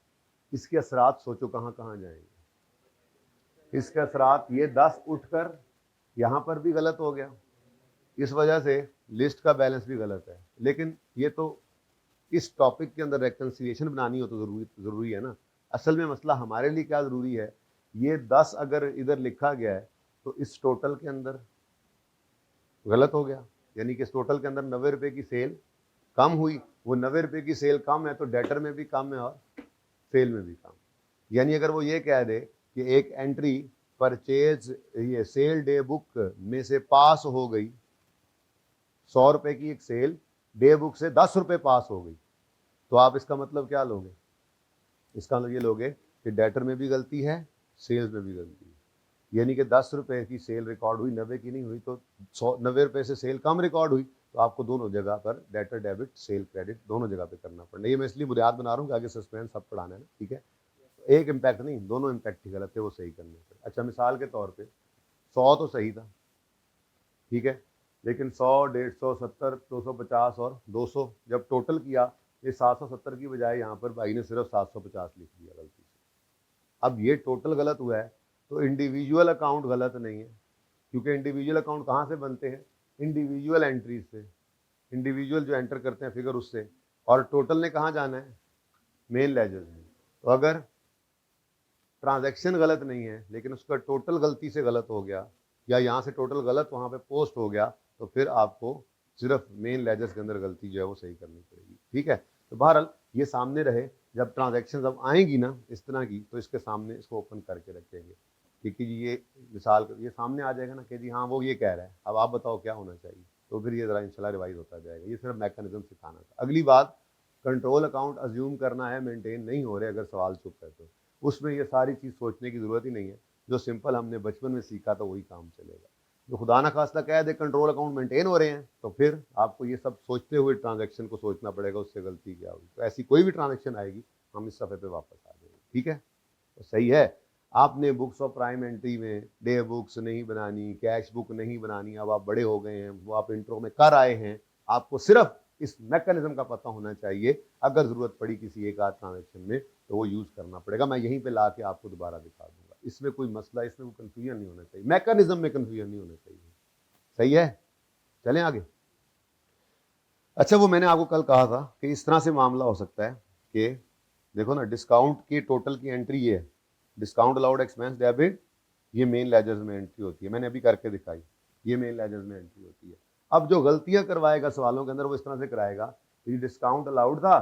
इसके असरात सोचो कहाँ कहाँ जाएंगे। इसके असरात ये 10 उठकर यहाँ पर भी गलत हो गया, इस वजह से लिस्ट का बैलेंस भी गलत है। लेकिन ये तो इस टॉपिक के अंदर रेकन्सिलिएशन बनानी हो तो ज़रूरी है ना। असल में मसला हमारे लिए क्या ज़रूरी है, ये 10 अगर इधर लिखा गया है तो इस टोटल के अंदर गलत हो गया, यानी कि इस टोटल के अंदर 90 रुपये की सेल कम हुई। वो 90 रुपये की सेल कम है तो डेटर में भी कम है और सेल में भी कम। यानी अगर वो ये कह दे कि एक एंट्री परचेज ये सेल डे बुक में से पास हो गई, 100 रुपये की एक सेल डे बुक से 10 रुपये पास हो गई, तो आप इसका मतलब क्या लोगे, इसका मतलब ये लोगे कि डेटर में भी गलती है, सेल्स में भी गलती है। यानी कि 10 रुपये की सेल रिकॉर्ड हुई, 90 की नहीं हुई, तो 90 रुपये से सेल कम रिकॉर्ड हुई, तो आपको दोनों जगह पर डेटर डेबिट सेल क्रेडिट दोनों जगह पे करना पड़ना। ये मैं इसलिए बुनियाद बना रहा हूँ कि आगे सस्पेंस सब पढ़ाना है ना। ठीक है, एक इम्पैक्ट नहीं, दोनों इम्पैक्ट ही गलत थे, वो सही करने पड़े। अच्छा, मिसाल के तौर पर 100 तो सही था, ठीक है, लेकिन 100, 150, 70, 250 और 200 जब टोटल किया, ये 770 की बजाय यहाँ पर भाई ने सिर्फ 750 लिख दिया गलती से। अब ये टोटल गलत हुआ है तो इंडिविजुअल अकाउंट गलत नहीं है, क्योंकि इंडिविजुअल अकाउंट कहाँ से बनते हैं, इंडिविजुअल एंट्रीज से, इंडिविजुअल जो एंटर करते हैं फिगर उससे। और टोटल ने कहाँ जाना है, मेन लेजर्स में। तो अगर ट्रांजैक्शन गलत नहीं है लेकिन उसका टोटल गलती से गलत हो गया, या यहाँ से टोटल गलत वहाँ पे पोस्ट हो गया, तो फिर आपको सिर्फ मेन लेजर्स के अंदर गलती जो है वो सही करनी पड़ेगी। ठीक है, तो बहरहाल ये सामने रहे, जब ट्रांजैक्शन जब आएंगी ना इस तरह की, तो इसके सामने इसको ओपन करके रखेंगे। ठीक है जी, ये मिसाल ये सामने आ जाएगा ना कि जी हाँ वो ये कह रहा है, अब आप बताओ क्या होना चाहिए, तो फिर ये ज़रा इंशाल्लाह रिवाइज होता जाएगा। ये सिर्फ मैकेनिज्म सिखाना था। अगली बात, कंट्रोल अकाउंट अज्यूम करना है मेंटेन नहीं हो रहे, अगर सवाल चुप है तो उसमें ये सारी चीज़ सोचने की ज़रूरत ही नहीं है। जो सिंपल हमने बचपन में सीखा था वही काम चलेगा। जो खुदा ना खास्ता कह दे कंट्रोल अकाउंट मेंटेन हो रहे हैं, तो फिर आपको ये सब सोचते हुए ट्रांजैक्शन को सोचना पड़ेगा उससे गलती क्या हुई। तो ऐसी कोई भी ट्रांजैक्शन आएगी हम इस सफ़े पे वापस आ जाएंगे। ठीक है, तो सही है। आपने बुक्स ऑफ प्राइम एंट्री में डे बुक्स नहीं बनानी, कैश बुक नहीं बनानी, अब आप बड़े हो गए हैं, वो आप इंट्रो में कर आए हैं, आपको सिर्फ इस मैकेनिज्म का पता होना चाहिए। अगर ज़रूरत पड़ी किसी एक आध ट्रांजेक्शन में तो वो यूज़ करना पड़ेगा। मैं यहीं पे ला के आपको दोबारा दिखा दूंगा। इसमें कोई मसला, इसमें कोई कन्फ्यूजन नहीं होना चाहिए, मैकेनिज्म में कन्फ्यूजन नहीं होना चाहिए। सही है, चलें आगे। अच्छा, वो मैंने आपको कल कहा था कि इस तरह से मामला हो सकता है कि देखो ना, डिस्काउंट की टोटल की एंट्री ये है, डिस्काउंट अलाउड एक्सपेंस डेबिट, ये मेन लेजर्स में एंट्री होती है, मैंने अभी करके दिखाई, ये मेन लेजर्स में एंट्री होती है। अब जो गलतियां करवाएगा सवालों के अंदर वो इस तरह से कराएगा कि डिस्काउंट अलाउड था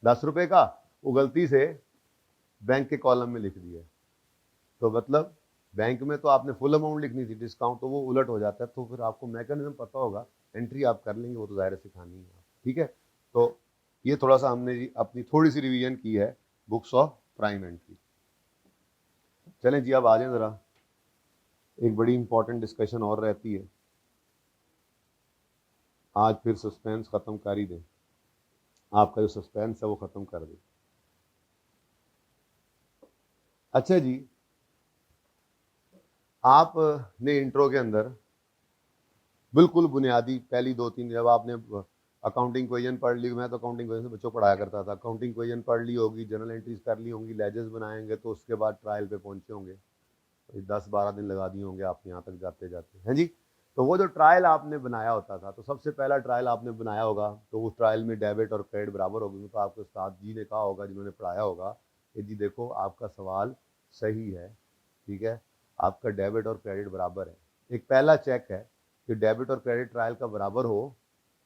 10 रुपये का, वो गलती से बैंक के कॉलम में लिख दिया, तो मतलब बैंक में तो आपने फुल अमाउंट लिखनी थी, डिस्काउंट तो वो उलट हो जाता है। तो फिर आपको मैकेनिज्म पता होगा, एंट्री आप कर लेंगे, वो तो ज़ाहिर सिखानी है। ठीक है, तो ये थोड़ा सा हमने अपनी थोड़ी सी रिवीजन की है बुक्स ऑफ प्राइम एंट्री। चलें जी, अब आ जाएं ज़रा, एक बड़ी इंपॉर्टेंट डिस्कशन और रहती है आज, फिर सस्पेंस ख़त्म कर ही दें, आपका जो सस्पेंस है वो ख़त्म कर दें। अच्छा जी, आपने इंट्रो के अंदर बिल्कुल बुनियादी पहली 2-3 जब आपने अकाउंटिंग क्वेश्चन पढ़ ली, मैं तो अकाउंटिंग क्वेश्चन बच्चों को पढ़ाया करता था, अकाउंटिंग क्वेश्चन पढ़ ली होगी, जर्नल एंट्रीज कर ली होंगी, लेजर्स बनाएंगे, तो उसके बाद ट्रायल पे पहुंचे होंगे, 10-12 दिन लगा दिए होंगे आप यहाँ तक जाते जाते हैं जी। तो वो जो ट्रायल आपने बनाया होता था, तो सबसे पहला ट्रायल आपने बनाया होगा, तो उस ट्रायल में डेबिट और क्रेडिट बराबर होगी, तो आपके उस्ताद जी ने कहा होगा, जिन्होंने पढ़ाया होगा कि जी देखो आपका सवाल सही है, ठीक है, आपका डेबिट और क्रेडिट बराबर है। एक पहला चेक है कि डेबिट और क्रेडिट ट्रायल का बराबर हो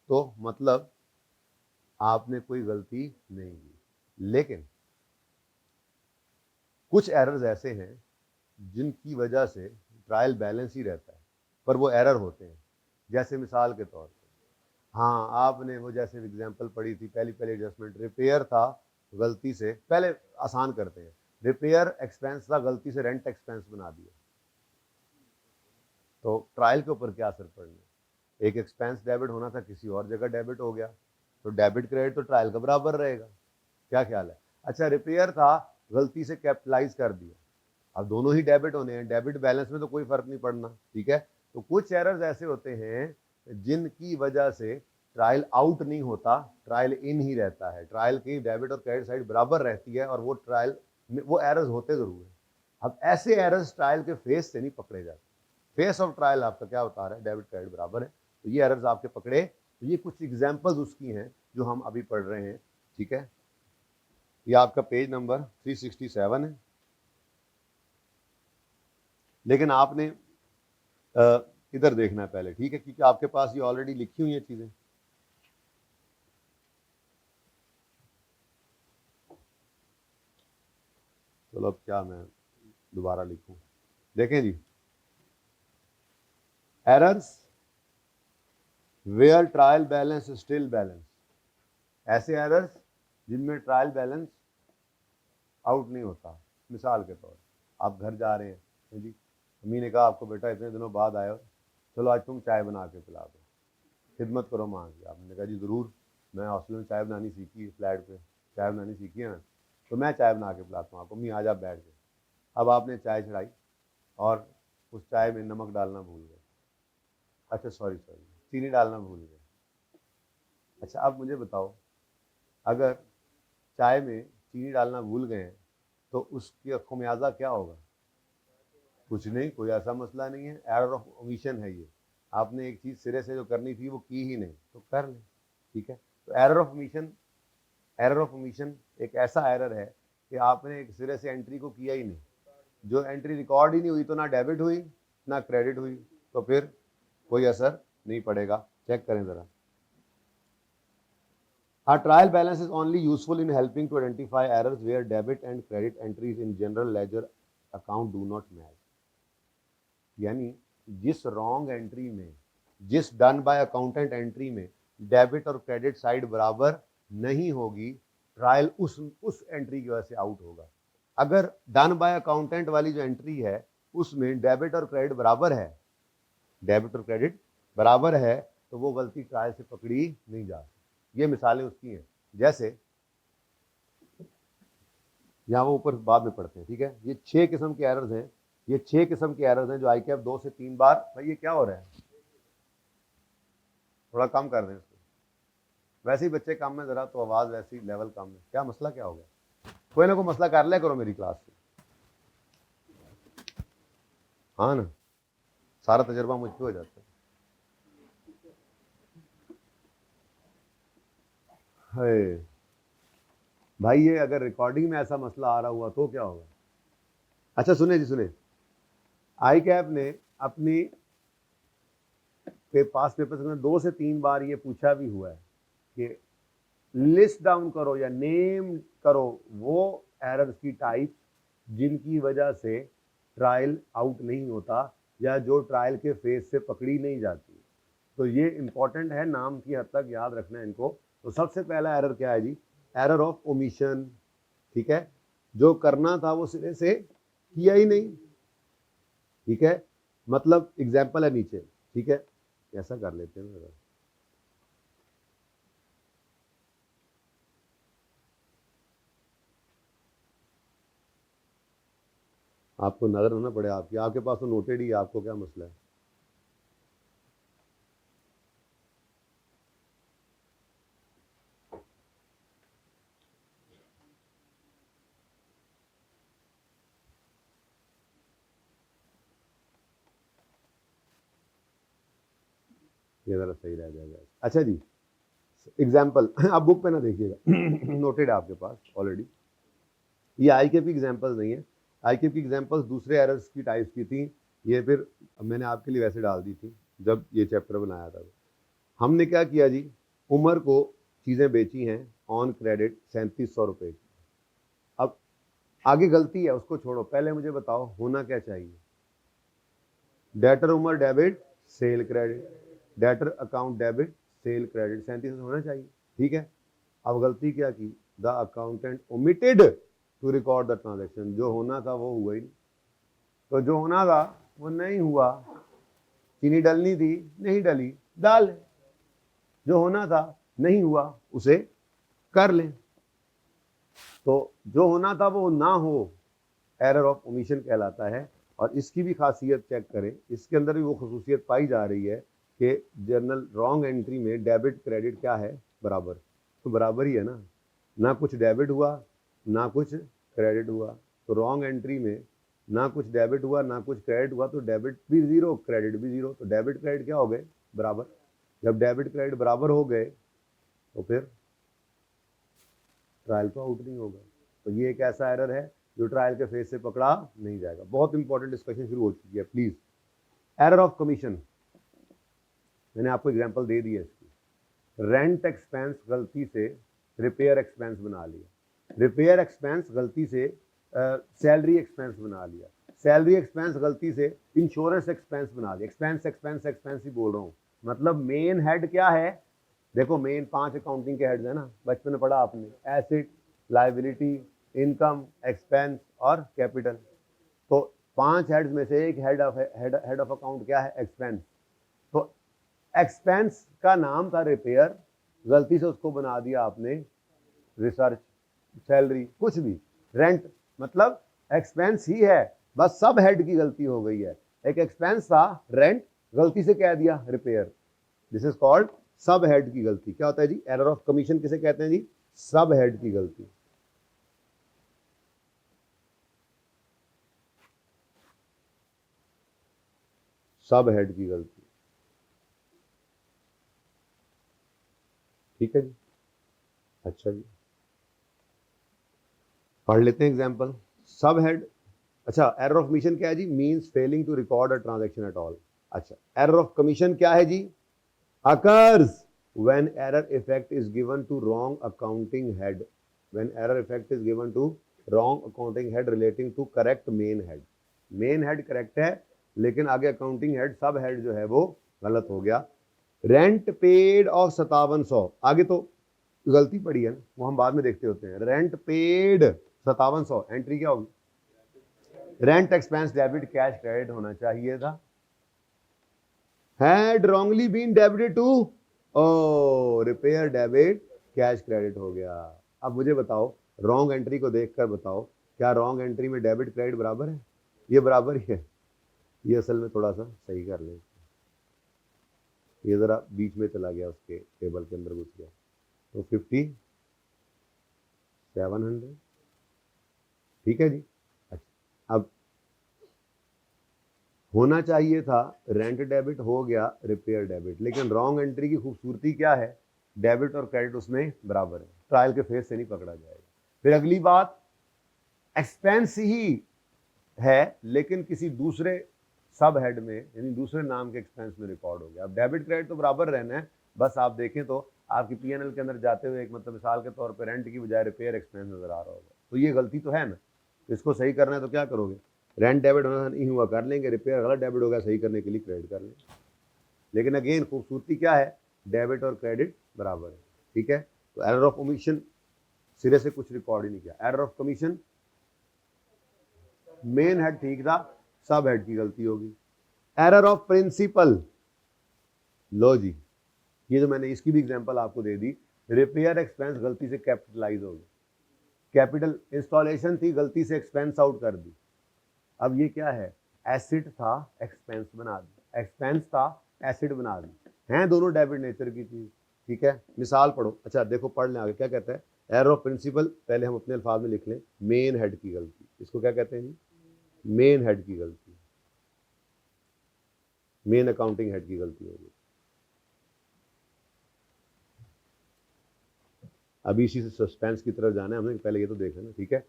तो मतलब आपने कोई गलती नहीं की। लेकिन कुछ एरर्स ऐसे हैं जिनकी वजह से ट्रायल बैलेंस ही रहता है, पर वो एरर होते हैं। जैसे मिसाल के तौर पे, हाँ आपने वो जैसे एग्जांपल पढ़ी थी, पहली एडजस्टमेंट रिपेयर था, गलती से, पहले आसान करते हैं, रिपेयर एक्सपेंस था, गलती से रेंट एक्सपेंस बना दिया, तो ट्रायल के ऊपर क्या असर पड़ना। एक एक्सपेंस डेबिट होना था, किसी और जगह डेबिट हो गया, तो डेबिट क्रेडिट तो ट्रायल का बराबर रहेगा। क्या ख्याल है? अच्छा रिपेयर था, गलती से कैपिटलाइज कर दिया, अब दोनों ही डेबिट होने हैं, डेबिट बैलेंस में तो कोई फर्क नहीं पड़ना, ठीक है। तो कुछ एरर्स ऐसे होते हैं जिनकी वजह से ट्रायल आउट नहीं होता, ट्रायल इन ही रहता है, ट्रायल की डेबिट और क्रेडिट साइड बराबर रहती है, और वो ट्रायल वो एरर्स होते जरूर है। अब ऐसे एरर्स ट्रायल के फेस से नहीं पकड़े जाते, फेस ऑफ ट्रायल आपका क्या बता रहा है, डेबिट क्रेडिट बराबर है, तो ये एरर्स आपके पकड़े। तो ये कुछ एग्जाम्पल्स उसकी हैं जो हम अभी पढ़ रहे हैं, ठीक है। ये आपका पेज नंबर 367 है, लेकिन आपने इधर देखना है पहले, ठीक है, क्योंकि आपके पास ये ऑलरेडी लिखी हुई है चीजें। चलो अब क्या मैं दोबारा लिखूं, देखें जी, errors where trial balance still balance, ऐसे एरर्स जिनमें ट्रायल बैलेंस आउट नहीं होता। मिसाल के तौर आप घर जा रहे हैं जी, अम्मी ने कहा आपको बेटा इतने दिनों बाद आए हो, चलो आज तुम चाय बना के पिला दो, खिदमत करो माँ की। आपने कहा जी ज़रूर, मैं हॉस्टल में चाय बनानी सीखी है, फ्लैट पे चाय बनानी सीखी है ना, तो मैं चाय बना के पिलाता हूँ आपको, अम्मी आज आप बैठ गए। अब आपने चाय चढ़ाई और उस चाय में नमक डालना भूल गए, अच्छा सॉरी चीनी डालना भूल गए। अच्छा अब मुझे बताओ, अगर चाय में चीनी डालना भूल गए हैं तो उसकी खुमियाजा क्या होगा? कुछ नहीं, कोई ऐसा मसला नहीं है, एरर ऑफ ओमिशन है ये, आपने एक चीज़ सिरे से जो करनी थी वो की ही नहीं, तो कर लें, ठीक है। तो एरर ऑफ ओमिशन एक ऐसा एरर है कि आपने एक सिरे से एंट्री को किया ही नहीं, जो एंट्री रिकॉर्ड ही नहीं हुई, तो ना डेबिट हुई ना क्रेडिट हुई, तो फिर कोई असर नहीं पड़ेगा। चेक करें ज़रा, our trial balance is only useful in helping to identify errors where debit and credit entries in general ledger account do not match। यानी जिस रॉन्ग एंट्री में, जिस डन बाय अकाउंटेंट एंट्री में डेबिट और credit side बराबर नहीं होगी, trial उस एंट्री की वजह से आउट होगा। अगर डन बाय अकाउंटेंट वाली जो एंट्री है उसमें डेबिट और क्रेडिट बराबर है, डेबिट और क्रेडिट बराबर है, तो वो गलती ट्रायल से पकड़ी नहीं जा सकती। ये मिसालें उसकी हैं, जैसे यहाँ वो ऊपर बाद में पढ़ते हैं, ठीक है। ये 6 किस्म के एरर्स हैं, ये 6 किस्म के एरर्स हैं जो आई कैप 2 से 3 बार, भाई ये क्या हो रहा है, थोड़ा कम कर दें इसको, वैसे ही बच्चे कम में जरा, तो आवाज़ वैसी लेवल कम है, क्या मसला क्या हो गया? कोई ना कोई मसला कर लिया करो मेरी क्लास से, हाँ ना, सारा तजर्बा मुझ पे हो जाता है। भाई ये अगर रिकॉर्डिंग में ऐसा मसला आ रहा हुआ तो क्या होगा? अच्छा सुने जी सुने, आई कैप ने अपनी पास पेपर्स में 2 से 3 बार ये पूछा भी हुआ है कि लिस्ट डाउन करो या नेम करो वो एरर्स की टाइप जिनकी वजह से ट्रायल आउट नहीं होता या जो ट्रायल के फेज से पकड़ी नहीं जाती। तो ये इंपॉर्टेंट है, नाम की हद तक याद रखना है इनको। तो सबसे पहला एरर क्या है जी? एरर ऑफ ओमिशन, ठीक है, जो करना था वो सिरे से किया ही नहीं, ठीक है, मतलब एग्जाम्पल है नीचे, ठीक है, ऐसा कर लेते हैं ना, आपको नजर होना पड़े, आपके पास तो नोटेड ही, आपको क्या मसला है? ये ज़रा सही रह जाएगा। अच्छा जी, एग्जाम्पल आप बुक पे ना देखिएगा, नोटेड है आपके पास ऑलरेडी। ये आई के पी एग्जाम्पल्स नहीं है, आई के पी एग्जाम्पल्स दूसरे एरर्स की टाइप्स की थी, ये फिर मैंने आपके लिए वैसे डाल दी थी जब ये चैप्टर बनाया था। हमने क्या किया जी, उमर को चीज़ें बेची हैं ऑन क्रेडिट 3700 रुपये की। अब आगे गलती है उसको छोड़ो, पहले मुझे बताओ होना क्या चाहिए। डेटर उमर debit sale credit, debtor account debit sale credit, 3700 होना चाहिए, ठीक है। अब गलती क्या की, the accountant omitted to record the transaction, जो होना था वो हुआ ही नहीं। तो जो होना था वो नहीं हुआ, चीनी डलनी थी नहीं डली, डाल, जो होना था नहीं हुआ उसे कर लें। तो जो होना था वो ना हो, एरर ऑफ ओमिशन कहलाता है। और इसकी भी खासियत चेक करें, इसके अंदर भी वो खसूसियत पाई जा रही है कि जर्नल रॉन्ग एंट्री में डेबिट क्रेडिट क्या है, बराबर। तो बराबर ही है ना, ना कुछ डेबिट हुआ ना कुछ क्रेडिट हुआ। तो रॉन्ग एंट्री में ना कुछ डेबिट हुआ ना कुछ क्रेडिट हुआ, तो डेबिट भी जीरो क्रेडिट भी जीरो, तो डेबिट क्रेडिट क्या हो गए, बराबर। जब डेबिट क्रेडिट बराबर हो गए तो फिर ट्रायल तो आउट नहीं होगा। तो ये एक ऐसा एरर है जो ट्रायल के फेज से पकड़ा नहीं जाएगा। बहुत इंपॉर्टेंट डिस्कशन शुरू हो चुकी है, प्लीज। एरर ऑफ कमीशन, मैंने आपको एग्जांपल दे दी है इसकी। रेंट एक्सपेंस गलती से रिपेयर एक्सपेंस बना लिया, रिपेयर एक्सपेंस गलती से सैलरी एक्सपेंस बना लिया, सैलरी एक्सपेंस गलती से इंश्योरेंस एक्सपेंस बना लिया। एक्सपेंस एक्सपेंस एक्सपेंस ही बोल रहा हूँ, मतलब मेन हेड क्या है, देखो मेन 5 अकाउंटिंग के हेड्स है ना, बचपन में पढ़ा आपने, एसेट, लायबिलिटी, इनकम, एक्सपेंस और कैपिटल। तो 5 हेड्स में से एक हेड ऑफ अकाउंट क्या है, एक्सपेंस। तो एक्सपेंस का नाम था रिपेयर, गलती से उसको बना दिया आपने रिसर्च, सैलरी, कुछ भी, रेंट, मतलब एक्सपेंस ही है, बस सब हेड की गलती हो गई है। एक एक्सपेंस था रेंट, गलती से कह दिया रिपेयर, दिस इज कॉल्ड सब हेड की गलती। क्या होता है जी, एरर ऑफ कमीशन किसे कहते हैं जी, सब हेड की गलती। सब हेड की गलती, ठीक है जी। अच्छा जी, पढ़ लेते हैं एग्जांपल। सब हेड, अच्छा एरर ऑफ कमीशन क्या है जी, means failing to record a transaction at all. अच्छा, एरर ऑफ कमीशन क्या है जी, occurs when error effect is given to wrong accounting head, when error effect is given to wrong accounting head relating to correct main head। Main head correct है लेकिन आगे accounting head सब head जो है वो गलत हो गया। रेंट पेड ऑफ 5700, आगे तो गलती पड़ी है ना, वो हम बाद में देखते होते हैं। रेंट पेड 5700, एंट्री क्या होगी, rent expense debit cash credit होना चाहिए था, had wrongly been debited to repair debit cash credit हो गया। अब मुझे बताओ, रॉन्ग एंट्री को देखकर बताओ, क्या रॉन्ग एंट्री में डेबिट क्रेडिट बराबर है, ये बराबर ही है। ये असल में थोड़ा सा सही कर ले, ये जरा बीच में चला गया, उसके टेबल के अंदर घुस गया। तो 5700, ठीक है जी। अच्छा, अब होना चाहिए था रेंट डेबिट, हो गया रिपेयर डेबिट, लेकिन रॉन्ग एंट्री की खूबसूरती क्या है, डेबिट और क्रेडिट उसमें बराबर है, ट्रायल के फेस से नहीं पकड़ा जाएगा। फिर अगली बात, एक्सपेंस ही है लेकिन किसी दूसरे सब हेड में, यानी दूसरे नाम के एक्सपेंस में रिकॉर्ड हो गया। अब डेबिट क्रेडिट तो बराबर रहना है, बस आप देखें तो आपकी पीएनएल के अंदर जाते हुए एक मतलब मिसाल के तौर पर रेंट की बजाय रिपेयर एक्सपेंस नजर आ रहा होगा, तो ये गलती तो है ना। इसको सही करना है तो क्या करोगे, रेंट डेबिट होना नहीं हुआ कर लेंगे, रिपेयर गलत डेबिट होगा, सही करने के लिए क्रेडिट कर लेंगे। लेकिन अगेन खूबसूरती क्या है, डेबिट और क्रेडिट बराबर है, ठीक है। तो एरर ऑफ ओमिशन सिरे से कुछ रिकॉर्ड ही नहीं किया। Error of commission, main head ठीक था, सब हेड की गलती होगी। एरर ऑफ प्रिंसिपल, लो जी, ये जो मैंने इसकी भी एग्जांपल आपको दे दी, रिपेयर एक्सपेंस गलती से कैपिटलाइज हो गई, कैपिटल इंस्टॉलेशन थी गलती से एक्सपेंस आउट कर दी। अब ये क्या है, एसिड था एक्सपेंस बना दी, एक्सपेंस था एसिड बना दी, हैं दोनों डेबिट नेचर की चीज, ठीक है। मिसाल पढ़ो, अच्छा देखो पढ़ लें आगे क्या कहता है। एरर ऑफ प्रिंसिपल पहले हम अपने अल्फाज में लिख लें, मेन हेड की गलती, इसको क्या कहते हैं जी, मेन हेड की गलती, मेन अकाउंटिंग हेड की गलती होगी। अभी इसी से सस्पेंस की तरफ जाना है हमने, पहले ये तो देख लेना, ठीक है।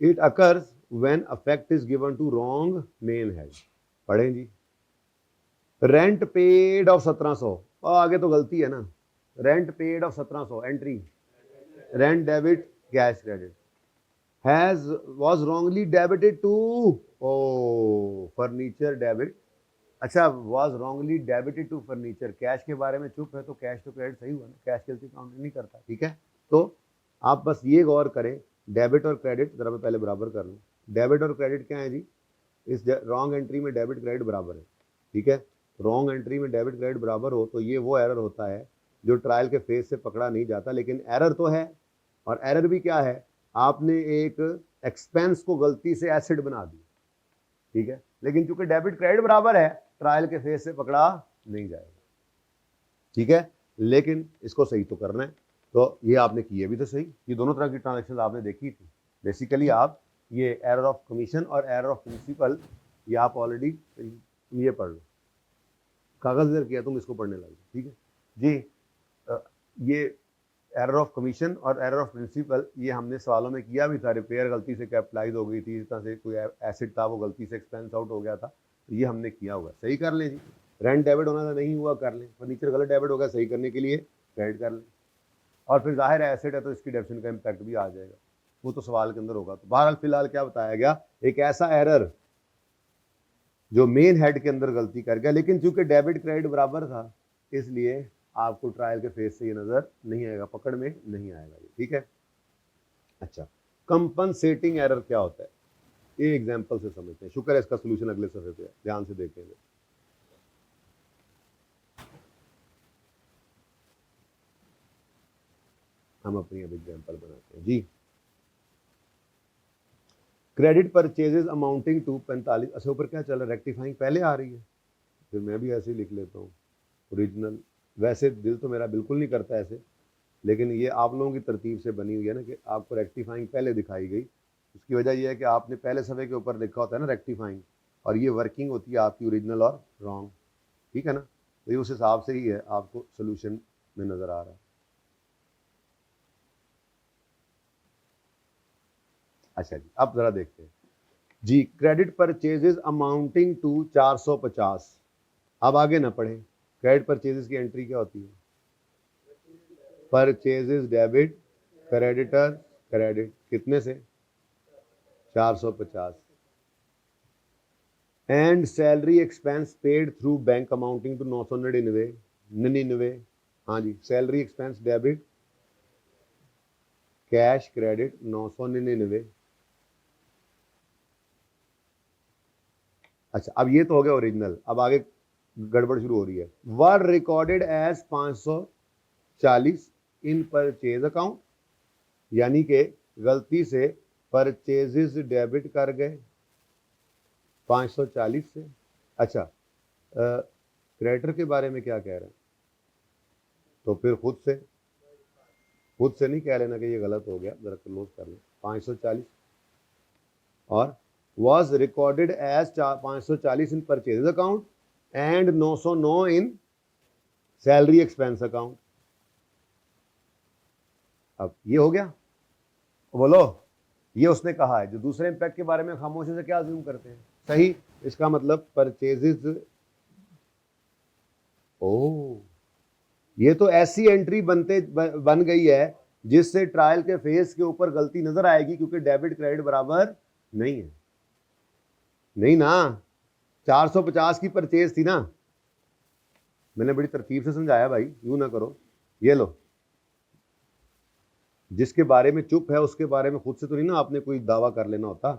It occurs when effect is given to wrong main head. पढ़ें जी। रेंट पेड ऑफ 1700, और आगे तो गलती है ना, rent paid of 1700 entry, rent debit cash credit, has was wrongly debited to, oh furniture debit, अच्छा was wrongly debited to furniture. Cash के बारे में चुप है तो कैश तो क्रेडिट सही हुआ ना, कैश गलती काउंट नहीं करता, ठीक है। तो आप बस ये गौर करें, डेबिट और क्रेडिट जरा मैं पहले बराबर कर लूँ। डेबिट और क्रेडिट क्या है जी, इस रॉन्ग एंट्री में डेबिट क्रेडिट बराबर है, ठीक है। रॉन्ग एंट्री में डेबिट क्रेडिट बराबर हो तो ये वो एरर होता है जो ट्रायल के फेज से पकड़ा नहीं जाता, लेकिन एरर तो है। और एरर भी क्या है, आपने एक एक्सपेंस को गलती से एसेट बना दी, ठीक है, लेकिन चूंकि डेबिट क्रेडिट बराबर है ट्रायल के फेज से पकड़ा नहीं जाएगा, ठीक है। लेकिन इसको सही तो करना है, तो ये आपने किए भी तो सही, ये दोनों तरह की ट्रांजेक्शन आपने देखी थी। बेसिकली आप ये एरर ऑफ कमीशन और एरर ऑफ प्रिंसिपल ये आप ऑलरेडी ये पढ़ लो, कागज इधर किया तुम इसको पढ़ने लगे, ठीक है जी। ये एरर ऑफ कमीशन और एरर ऑफ प्रिंसिपल ये हमने सवालों में किया भी था। रिपेयर गलती से कैपिटलाइज हो गई थी, इस तरह से कोई एसिड था वो गलती से एक्सपेंस आउट हो गया था, तो ये हमने किया हुआ, सही कर लें जी। रेंट डेबिट होना था नहीं हुआ, कर लें। फर्नीचर गलत डेबिट होगा, सही करने के लिए क्रेडिट कर लें। और फिर जाहिर है एसिड है तो इसकी डेबिशन का इम्पैक्ट भी आ जाएगा, वो तो सवाल के अंदर होगा। तो बहरहाल फिलहाल क्या बताया गया, एक ऐसा एरर जो मेन हेड के अंदर गलती कर गया, लेकिन चूंकि डेबिट क्रेडिट बराबर था इसलिए आपको ट्रायल के फेज से ये नजर नहीं आएगा, पकड़ में नहीं आएगा, ठीक है। अच्छा, कंपनसेटिंग एरर क्या होता है, ये एग्जांपल से समझते हैं। शुक्र है इसका सॉल्यूशन अगले सफे पे है, ध्यान से देखेंगे। हम अपनी अब एग्जांपल बनाते हैं जी। क्रेडिट परचेजेस अमाउंटिंग टू 45, अच्छा ऊपर क्या चल रहा है, रेक्टिफाइंग पहले आ रही है, फिर मैं भी ऐसे ही लिख लेता हूँ ओरिजिनल। वैसे दिल तो मेरा बिल्कुल नहीं करता ऐसे, लेकिन ये आप लोगों की तरतीब से बनी हुई है ना कि आपको रेक्टिफाइंग पहले दिखाई गई। उसकी वजह यह है कि आपने पहले सफ़े के ऊपर लिखा होता है ना रेक्टिफाइंग, और ये वर्किंग होती है आपकी ओरिजिनल और रॉन्ग, ठीक है ना। तो ये उस हिसाब से ही है आपको सोल्यूशन में नज़र आ रहा है। अच्छा जी, अब ज़रा देखते हैं जी। क्रेडिट परचेजेस अमाउंटिंग टू 450, अब आगे ना पढ़े। क्रेडिट परचेजेस की एंट्री क्या होती है, परचेजेस डेबिट, क्रेडिटर क्रेडिट, कितने से 450, and salary expense paid through bank amounting to 999। हाँ जी, salary expense debit cash credit 999। अच्छा, अब ये तो हो गया ओरिजिनल, अब आगे गड़बड़ शुरू हो रही है। Were recorded as 540 in purchase account, यानी कि गलती से परचेजेस डेबिट कर गए 540 से। अच्छा, क्रेडिटर के बारे में क्या कह रहे हैं, तो फिर खुद से नहीं कह लेना कि ये गलत हो गया, जरा क्लोज कर लें 540, और was recorded as 540 in purchases account and 909 in salary expense account। अब ये हो गया, बोलो ये उसने कहा है। जो दूसरे इंपैक्ट के बारे में खामोशी से क्या अज्यूम करते हैं, सही, इसका मतलब परचेजेस, ओ ये तो ऐसी एंट्री बन गई है जिससे ट्रायल के फेस के ऊपर गलती नजर आएगी, क्योंकि डेबिट क्रेडिट बराबर नहीं है। नहीं ना, 450 की परचेज थी ना, मैंने बड़ी तरतीब से समझाया भाई, यूं ना करो। ये लो, जिसके बारे में चुप है उसके बारे में खुद से तो नहीं ना आपने कोई दावा कर लेना होता।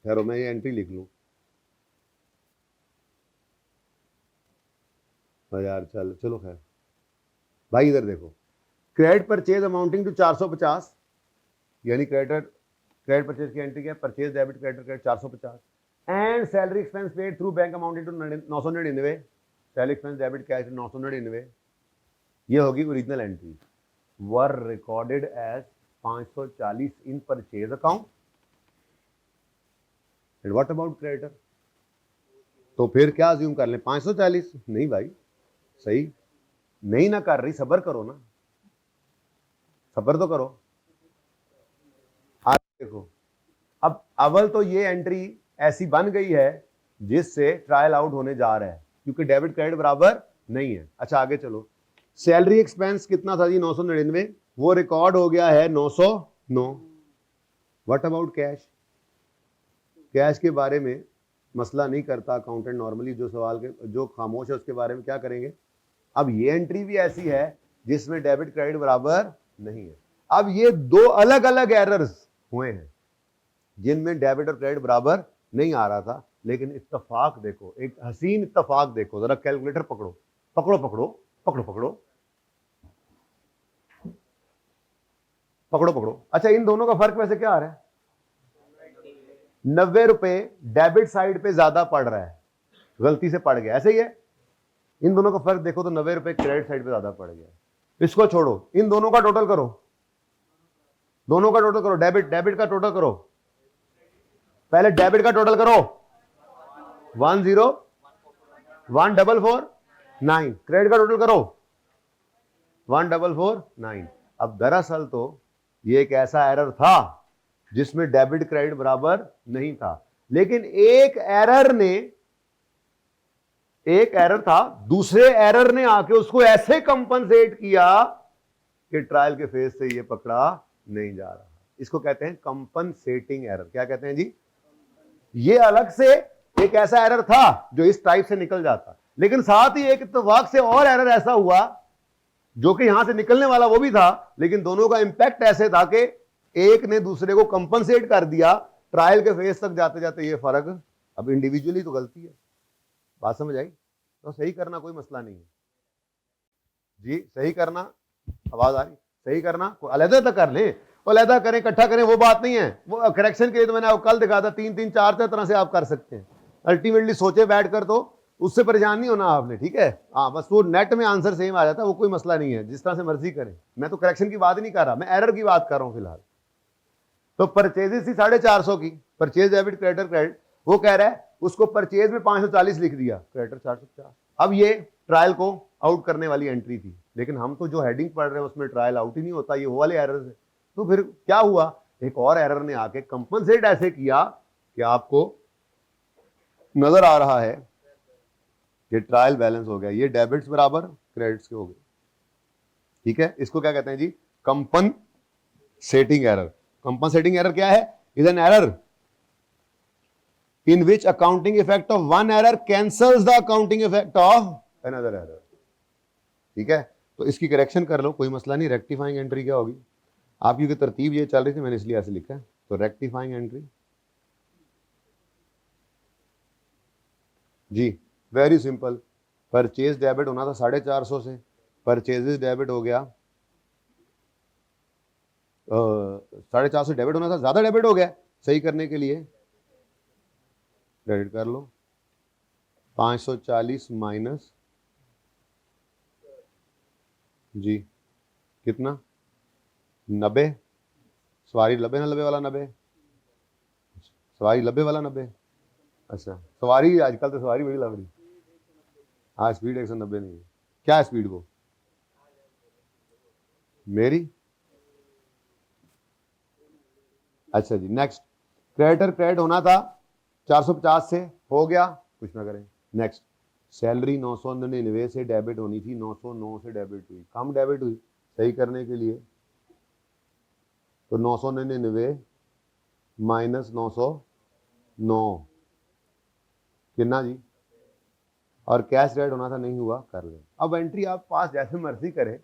ठहरो मैं ये एंट्री लिख लूं, यार चलो खैर भाई, इधर देखो, क्रेडिट परचेज अमाउंटिंग टू 450, यानी क्रेडिट परचेज की एंट्री क्या है, purchase debit credit 450, and salary expense paid through bank amounted to 999, salary expense debit cash 999, ये होगी original entry. Were recorded as 540 in purchase account, and what about creditor, तो फिर क्या assume कर लें 540? नहीं भाई, सही नहीं ना कर रही, सब्र करो ना, सब्र तो करो। देखो अब अव्वल तो ये एंट्री ऐसी बन गई है जिससे ट्रायल आउट होने जा रहा है क्योंकि डेबिट क्रेडिट बराबर नहीं है। अच्छा आगे चलो, सैलरी एक्सपेंस कितना था जी 999, वो रिकॉर्ड हो गया है 909। What about cash? कैश के बारे में मसला नहीं करता अकाउंटेंट नॉर्मली, जो सवाल के जो खामोश है उसके बारे में क्या करेंगे। अब ये एंट्री भी ऐसी है जिसमें डेबिट क्रेडिट बराबर नहीं है। अब ये दो अलग अलग एरर्स हुए हैं जिनमें डेबिट और क्रेडिट बराबर नहीं आ रहा था, लेकिन इत्तफाक देखो, एक हसीन इत्तफाक देखो, जरा कैलकुलेटर पकड़ो पकड़ो पकड़ो पकड़ो पकड़ो पकड़ो पकड़ो। अच्छा इन दोनों का फर्क वैसे क्या आ रहा है? 90 रुपए डेबिट साइड पे ज्यादा पड़ रहा है, गलती से पड़ गया, ऐसे ही है। इन दोनों का फर्क देखो तो 90 रुपए क्रेडिट साइड पे ज्यादा पड़ गया। इसको छोड़ो, इन दोनों का टोटल करो, दोनों का टोटल करो, डेबिट डेबिट का टोटल करो, पहले डेबिट का टोटल करो 1,449, क्रेडिट का टोटल करो 1,449। अब दरअसल तो ये एक ऐसा एरर था जिसमें डेबिट क्रेडिट बराबर नहीं था, लेकिन एक एरर था, दूसरे एरर ने आके उसको ऐसे कंपनसेट किया कि ट्रायल के फेज से ये पकड़ा नहीं जा रहा। इसको कहते हैं कंपनसेटिंग एरर। क्या कहते हैं जी? ये अलग से एक ऐसा एरर था जो इस टाइप से निकल जाता, लेकिन साथ ही एक इत्तेफाक से और एरर ऐसा हुआ जो कि यहां से निकलने वाला वो भी था, लेकिन दोनों का इंपैक्ट ऐसे था कि एक ने दूसरे को कंपनसेट कर दिया। ट्रायल के फेज तक जाते जाते ये फर्क, अब इंडिविजुअली तो गलती है, बात समझ आई? तो सही करना कोई मसला नहीं है जी, सही करना, आवाज आ रही, सही करना, अलहदा तक कर ले, अलहदा करें इकट्ठा करें वो बात नहीं है। वो करेक्शन के लिए तो मैंने आपको कल दिखा था, 3 4 तरह से आप कर सकते हैं। अल्टीमेटली सोचे बैठ कर तो उससे परेशान नहीं होना आपने, ठीक है? हाँ बस वो नेट में आंसर सेम आ जाता है, वो कोई मसला नहीं है, जिस तरह से मर्जी करें। मैं तो करेक्शन की बात नहीं कर रहा, मैं एरर की बात कर रहा हूं फिलहाल। तो परचेजेस थी 450 की, परचेज डेबिट क्रेडिटर क्रेडिट, वो कह रहा है उसको परचेज में 540 लिख दिया, क्रेडिटर 450। अब ये ट्रायल को आउट करने वाली एंट्री थी, लेकिन हम तो जो हेडिंग पढ़ रहे हैं उसमें ट्रायल आउट ही नहीं होता, ये वो वाले एरर है। तो फिर क्या हुआ, एक और एरर ने आके कंपनसेट ऐसे किया कि आपको नजर आ रहा है कि ट्रायल बैलेंस हो गया, ये डेबिट्स बराबर क्रेडिट्स के हो गए, ठीक है? इसको क्या कहते हैं जी? Compensating error. कंपनसेटिंग एरर क्या है? Is an error in which accounting effect of one error cancels the accounting effect of another error। ठीक है, तो इसकी करेक्शन कर लो, कोई मसला नहीं। रेक्टिफाइंग एंट्री क्या होगी आपकी? की तरतीब ये चल रही थी, मैंने इसलिए ऐसे लिखा है। तो रेक्टिफाइंग एंट्री जी वेरी सिंपल, परचेज डेबिट होना था 450 से, परचेजेस डेबिट हो गया 450 डेबिट होना था, ज्यादा डेबिट हो गया, सही करने के लिए क्रेडिट कर लो 540 माइनस जी कितना 90, सवारी 90 ना 90 वाला 90, सवारी 90 वाला 90। अच्छा सवारी आजकल तो सवारी बड़ी लग रही, हाँ स्पीड 190 नहीं है, क्या है स्पीड वो मेरी? अच्छा जी नेक्स्ट, क्रेडिटर क्रेडिट होना था 450 से, हो गया, कुछ ना करें। नेक्स्ट, सैलरी 999 से डेबिट होनी थी, 909 से डेबिट हुई, कम डेबिट हुई, सही करने के लिए तो 999 माइनस 909 कितना जी? और कैश क्रेडिट होना था, नहीं हुआ, कर ले। अब एंट्री आप पास जैसे मर्जी करें,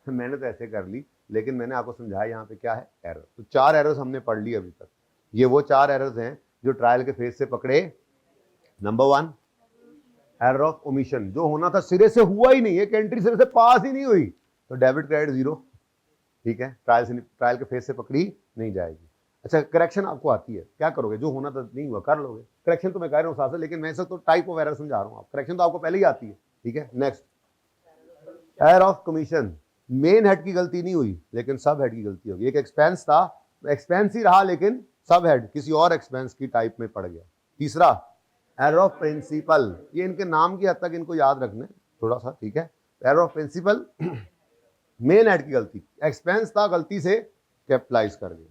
मैंने तो ऐसे कर ली, लेकिन मैंने आपको समझाया यहाँ पे क्या है एरर। तो 4 एरर्स हमने पढ़ ली अभी तक, ये वो 4 एरर्स हैं जो ट्रायल के फेज से पकड़े। नंबर 1 एरर ऑफ ओमिशन, जो होना था सिरे से हुआ ही नहीं, एक एंट्री सिरे से पास ही नहीं हुई, तो डेबिट क्रेडिट 0, ठीक है? ट्रायल के फेज से पकड़ी नहीं जाएगी। अच्छा करेक्शन आपको आती है, क्या करोगे? जो होना था नहीं हुआ कर लोगे, करेक्शन तो मैं कह रहा हूँ साथ, लेकिन मैं सब तो टाइप ऑफ एरर समझा रहा हूँ, आप करेक्शन तो आपको पहले ही आती है, ठीक है? Next, error of commission, main head की गलती नहीं हुई लेकिन सब हेड की गलती होगी। एक एक्सपेंस था, एक्सपेंस ही रहा लेकिन सब हेड किसी और एक्सपेंस की टाइप में पड़ गया। तीसरा, एरर ऑफ प्रिंसिपल, ये इनके नाम की हद तक इनको याद रखना थोड़ा सा, ठीक है? Error of principle, main head की गलती, एक्सपेंस था गलती से कैपिटलाइज कर गया,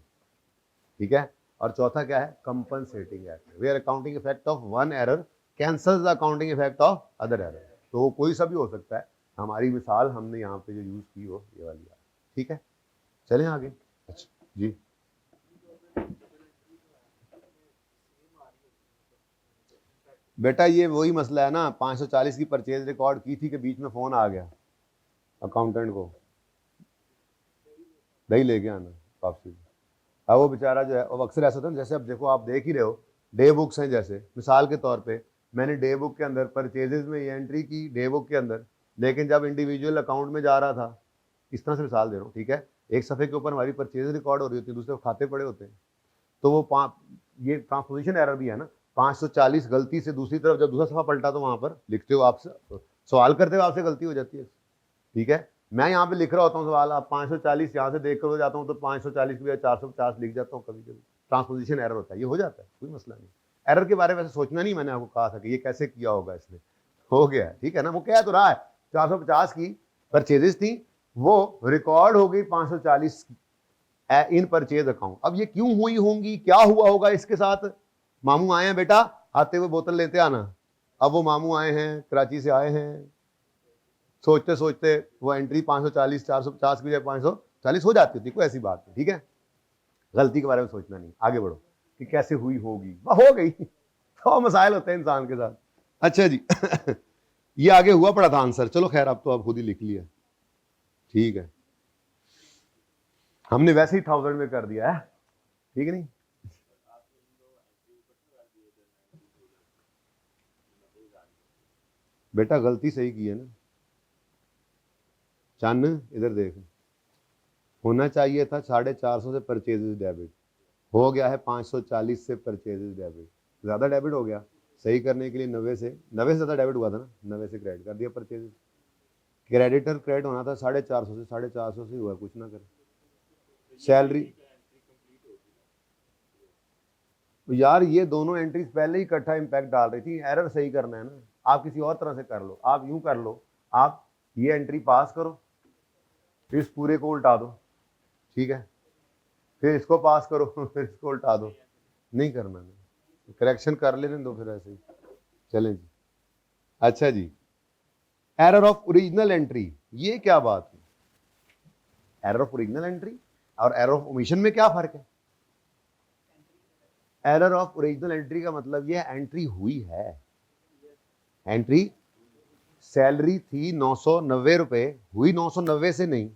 ठीक है? और चौथा क्या है, compensating act, where accounting effect of one error cancels the accounting effect of other error. तो वो कोई सा भी हो सकता है, हमारी मिसाल हमने यहाँ पे जो यूज की वो ये वाली है। ठीक है, चलें आगे। अच्छा जी, बेटा ये वही मसला है ना, 540 की परचेज रिकॉर्ड की थी कि बीच में फोन आ गया अकाउंटेंट को, दही लेके आना वापसी। अब वो बेचारा जो है, अब अक्सर ऐसा होता है, जैसे अब देखो आप देख ही रहे हो डे बुक्स हैं, जैसे मिसाल के तौर पे मैंने डे बुक के अंदर परचेजेस में ये एंट्री की डे बुक के अंदर, लेकिन जब इंडिविजुअल अकाउंट में जा रहा था, इस तरह से मिसाल दे रहा हूँ, ठीक है, एक सफ़े के ऊपर हमारी परचेज रिकॉर्ड हो रही होती है, दूसरे खाते पड़े होते हैं, तो वो ये ट्रांसपोजिशन एरर भी है ना, 540 गलती से दूसरी तरफ जब दूसरा सफ़ा पलटा तो वहाँ पर लिखते हो आपसे, सवाल करते हो आपसे गलती हो जाती है। ठीक है, मैं यहाँ पे लिख रहा होता हूँ सवाल, आप 540 यहाँ से देख कर हो जाता हूँ तो 540 की बजाय 450 लिख जाता हूँ, कभी कभी ट्रांसपोजिशन एरर होता है, ये हो जाता है, कोई मसला नहीं। एरर के बारे में वैसे सोचना नहीं, मैंने आपको कहा था कि ये कैसे किया होगा, इसने हो गया, ठीक है ना, वो कह तो रहा है 450 की परचेजेस थी, वो रिकॉर्ड हो गई 540 इन परचेज अकाउंट। अब ये क्यों हुई होंगी, क्या हुआ होगा इसके साथ? मामू आए हैं बेटा, आते हुए बोतल लेते आना। अब वो मामू आए हैं, कराची से आए हैं, सोचते सोचते वो एंट्री 540 450 की बजाय 540 हो जाती थी, कोई ऐसी बात नहीं। ठीक है, गलती के बारे में सोचना नहीं, आगे बढ़ो कि कैसे हुई होगी, हो गई। तो मसाइल होते हैं इंसान के साथ। अच्छा जी ये आगे हुआ पड़ा था आंसर, चलो खैर अब तो आप खुद ही लिख लिया, ठीक है, हमने वैसे ही 1000 में कर दिया है, ठीक है नहीं। बेटा गलती सही की है ना, चन्न इधर देख, होना चाहिए था 450 से परचेजेस डेबिट, हो गया है 540 से परचेजेस डेबिट, ज्यादा डेबिट हो गया। सही करने के लिए 90 से ज्यादा डेबिट हुआ था ना, 90 से क्रेडिट कर दिया परचेजेस। क्रेडिटर क्रेडिट होना था 450 से, 450 से हुआ, कुछ ना करे। सैलरी यार, ये दोनों एंट्रीज पहले ही इकट्ठा इंपैक्ट डाल रही थी, एरर सही करना है ना, आप किसी और तरह से कर लो, आप यूं कर लो, आप ये एंट्री पास करो, फिर इस पूरे को उल्टा दो, ठीक है, फिर इसको पास करो, फिर इसको उल्टा दो, नहीं करना है, करेक्शन कर लेने दो फिर ऐसे ही चलें जी। अच्छा जी, एरर ऑफ ओरिजिनल एंट्री, ये क्या बात है? एरर ऑफ ओरिजिनल एंट्री और एरर ऑफ ओमिशन में क्या फर्क है? एरर ऑफ ओरिजिनल एंट्री का मतलब ये एंट्री हुई है, एंट्री सैलरी थी 990 रुपए, हुई 990 से नहीं,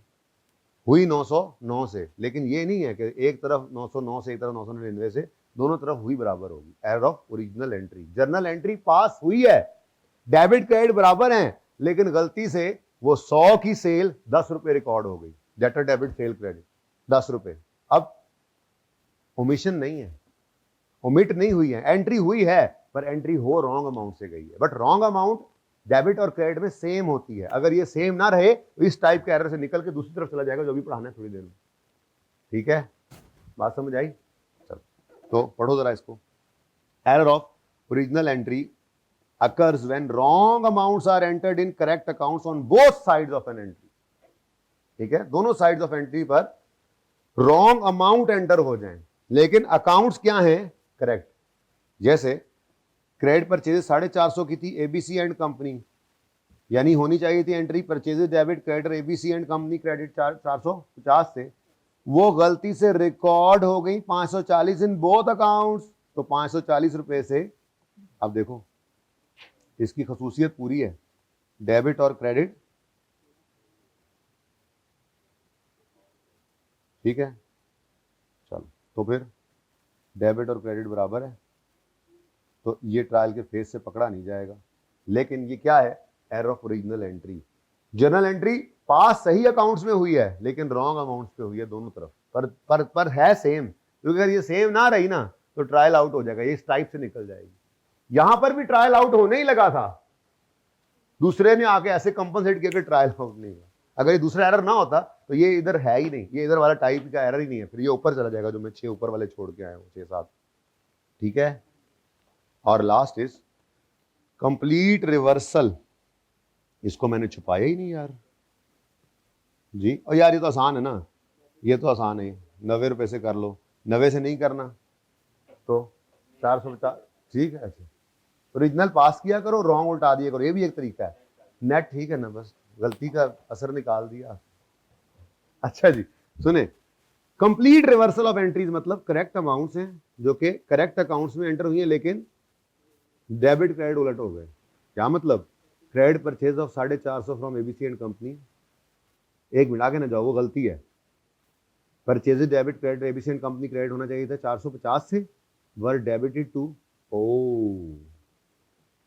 हुई 909 से, लेकिन ये नहीं है कि एक तरफ 909 से एक तरफ 999 से, दोनों तरफ हुई बराबर होगी। Error of original entry, journal entry पास हुई है, डेबिट क्रेडिट बराबर है, लेकिन गलती से वो 100 की सेल 10 रुपए रिकॉर्ड हो गई, डेटर डेबिट सेल क्रेडिट 10 रुपए। अब ओमिशन नहीं है, ओमिट नहीं हुई है, एंट्री हुई है, पर एंट्री हो रॉन्ग अमाउंट से गई है, बट रॉन्ग अमाउंट डेबिट और क्रेडिट में सेम होती है। अगर ये सेम ना रहे तो इस टाइप के एरर से निकल के दूसरी तरफ चला जाएगा, जो भी पढ़ाना है थोड़ी देर में। ठीक है, बात समझ आई? चलो तो पढ़ो जरा इसको। Error of original entry occurs when wrong amounts are entered in correct accounts on both sides of an entry। ठीक है, दोनों साइड्स ऑफ एंट्री पर रॉन्ग अमाउंट एंटर हो जाएं, लेकिन अकाउंट्स क्या हैं? करेक्ट। जैसे क्रेडिट परचेज 450 की थी एबीसी एंड कंपनी, यानी होनी चाहिए थी entry purchases debit creditor ABC and company credit 450 से, वो गलती से रिकॉर्ड हो गई 540 इन बोथ अकाउंट्स, तो 540 रुपए से, अब देखो इसकी खसूसियत पूरी है, डेबिट और क्रेडिट, ठीक है, चलो तो फिर डेबिट और क्रेडिट बराबर है, तो ये ट्रायल के फेज से पकड़ा नहीं जाएगा। लेकिन ये क्या है? Error of original entry. Journal entry पास सही अकाउंट्स में हुई है, लेकिन रॉन्ग अमाउंट्स पे हुई है दोनों तरफ, पर है सेम, क्योंकि अगर ये सेम ना रही ना तो ट्रायल आउट हो जाएगा, ये इस टाइप से निकल जाएगी। यहां पर भी ट्रायल आउट होने ही लगा था, दूसरे ने आके ऐसे कंपनसेट किया कि ट्रायल आउट नहीं हुआ। अगर ये दूसरा एरर ना होता तो ये इधर है ही नहीं, ये इधर वाला टाइप का एरर ही नहीं है, फिर ये ऊपर चला जाएगा, जो मैं 6 ऊपर वाले छोड़ के आया हूँ, 6-7। ठीक है, और लास्ट इज कंप्लीट रिवर्सल, इसको मैंने छुपाया ही नहीं यार जी। और यार ये तो आसान है ना, ये तो आसान है, 90 रुपए से कर लो, 90 से नहीं करना तो 450, ठीक है। अच्छा, ओरिजिनल पास किया करो, रॉन्ग उल्टा दिया करो, ये भी एक तरीका है। नेट ठीक है ना, बस गलती का असर निकाल दिया। अच्छा जी, सुने, कंप्लीट रिवर्सल ऑफ एंट्रीज मतलब करेक्ट अमाउंट्स हैं जो कि करेक्ट अकाउंट्स में एंटर हुई है, लेकिन डेबिट क्रेडिट उलट हो गए। क्या मतलब? Credit purchase of 450 from ABC and company, एक मिनट आगे ना जाओ, वो गलती है। Purchase debit credit ABC and company credit होना चाहिए था 450 से, were debited to oh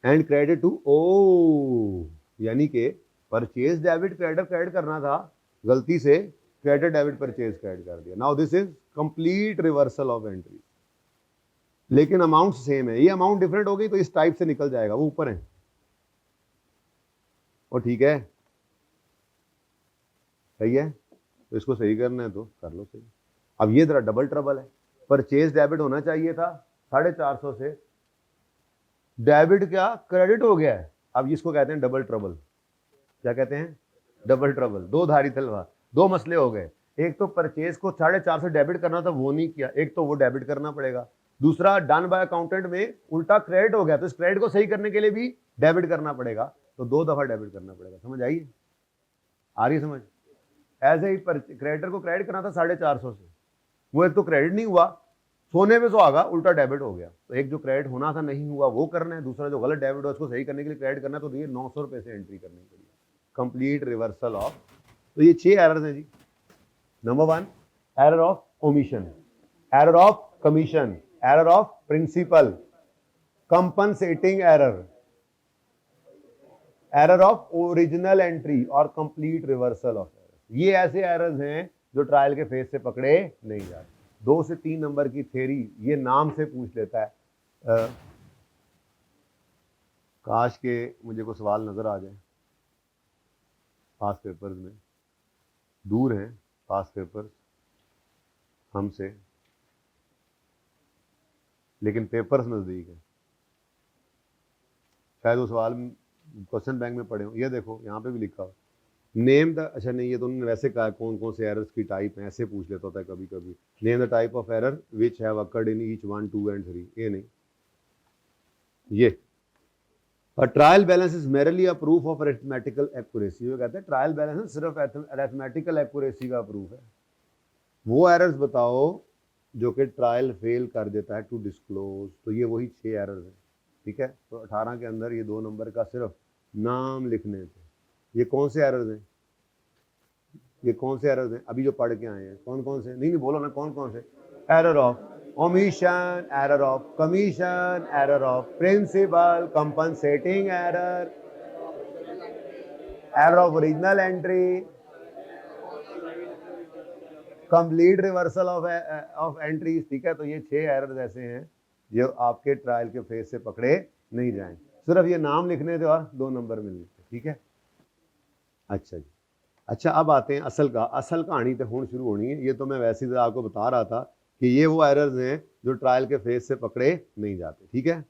and credit to oh, यानी कि परचेज डेबिट क्रेडिट करना था, गलती से क्रेडिट डेबिट परचेज क्रेडिट कर दिया। Now this is complete reversal of entry, लेकिन अमाउंट सेम है। ये अमाउंट डिफरेंट हो गई तो इस टाइप से निकल जाएगा, वो ऊपर है वो, ठीक है, सही है। तो इसको सही करना है तो कर लो सही। अब ये जरा डबल ट्रबल है, परचेज डेबिट होना चाहिए था 450 से, डेबिट क्या क्रेडिट हो गया है। अब इसको कहते हैं डबल ट्रबल। क्या कहते हैं? डबल ट्रबल, दो धारी तलवार, दो मसले हो गए। एक तो परचेज को 450 से डेबिट करना था, वो नहीं किया, एक तो वो डेबिट करना पड़ेगा। दूसरा, डन बाय अकाउंटेंट में उल्टा क्रेडिट हो गया, तो इस क्रेडिट को सही करने के लिए भी डेबिट करना पड़ेगा, तो 2 दफा डेबिट करना पड़ेगा। समझ आई? आ रही है समझ? ऐसे ही क्रेडिटर को क्रेडिट करना था 450 से, वो एक तो क्रेडिट नहीं हुआ, सोने पे सुहागा, उल्टा डेबिट हो गया। तो एक जो क्रेडिट होना था नहीं हुआ वो करना है, दूसरा जो गलत डेबिट हुआ उसको सही करने के लिए क्रेडिट करना है, तो ये 900 रुपए से एंट्री करनी पड़ी। कंप्लीट रिवर्सल ऑफ, तो ये 6 एरर्स हैं जी। Number 1, error of omission, error of commission, error of principle, compensating error, error of original entry और कंप्लीट रिवर्सल ऑफ एरर। ये ऐसे एरर्स हैं जो ट्रायल के फेज से पकड़े नहीं जाते। 2 से 3 नंबर की थ्योरी ये नाम से पूछ लेता है। काश के मुझे को सवाल नजर आ जाए, पास पेपर्स में दूर हैं पास पेपर्स हमसे, लेकिन पेपर्स नजदीक है। शायद वो सवाल क्वेश्चन बैंक में पढ़े हो। ये देखो यहाँ पे भी लिखा हो, नेम द, अच्छा नहीं, ये तो उन्होंने वैसे कहा कौन कौन से एरर्स की टाइप है, ऐसे पूछ लेता होता है कभी कभी। Name the type of error which have occurred in each 1, 2 and 3, ये नहीं, ये trial balance is merely a proof of arithmetical accuracy. वो कहते हैं ट्रायल बैलेंस सिर्फ अरिथमेटिकल एक्यूरेसी का प्रूफ है। वो एरर्स बताओ जो कि ट्रायल फेल कर देता है टू डिस्क्लोज, तो ये वही 6 एरर्स हैं, ठीक है। तो 18 के अंदर ये 2 नंबर का सिर्फ नाम लिखने थे। ये कौन से एरर्स हैं? ये कौन से एरर्स हैं अभी जो पढ़ के आए हैं? कौन कौन से? नहीं बोलो ना, कौन कौन से? Error of omission, error of commission, error of principal, compensating error, error of original entry, complete reversal of entries, ठीक है। तो ये 6 एरर्स ऐसे हैं जो आपके ट्रायल के फेज से पकड़े नहीं जाएं, सिर्फ ये नाम लिखने थे और 2 नंबर मिलने थे, ठीक है। अच्छा जी, अच्छा अब आते हैं असल कहानी तो हूँ शुरू होनी है। ये तो मैं वैसे ही आपको बता रहा था कि ये वो एरर्स हैं जो ट्रायल के फेज से पकड़े नहीं जाते, ठीक है।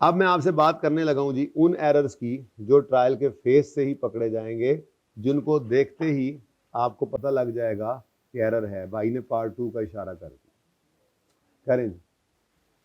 अब मैं आपसे बात करने लगा हूं जी उन एरर्स की जो ट्रायल के फेज से ही पकड़े जाएंगे, जिनको देखते ही आपको पता लग जाएगा कि एरर है। भाई ने पार्ट 2 का इशारा कर दिया, करें जी।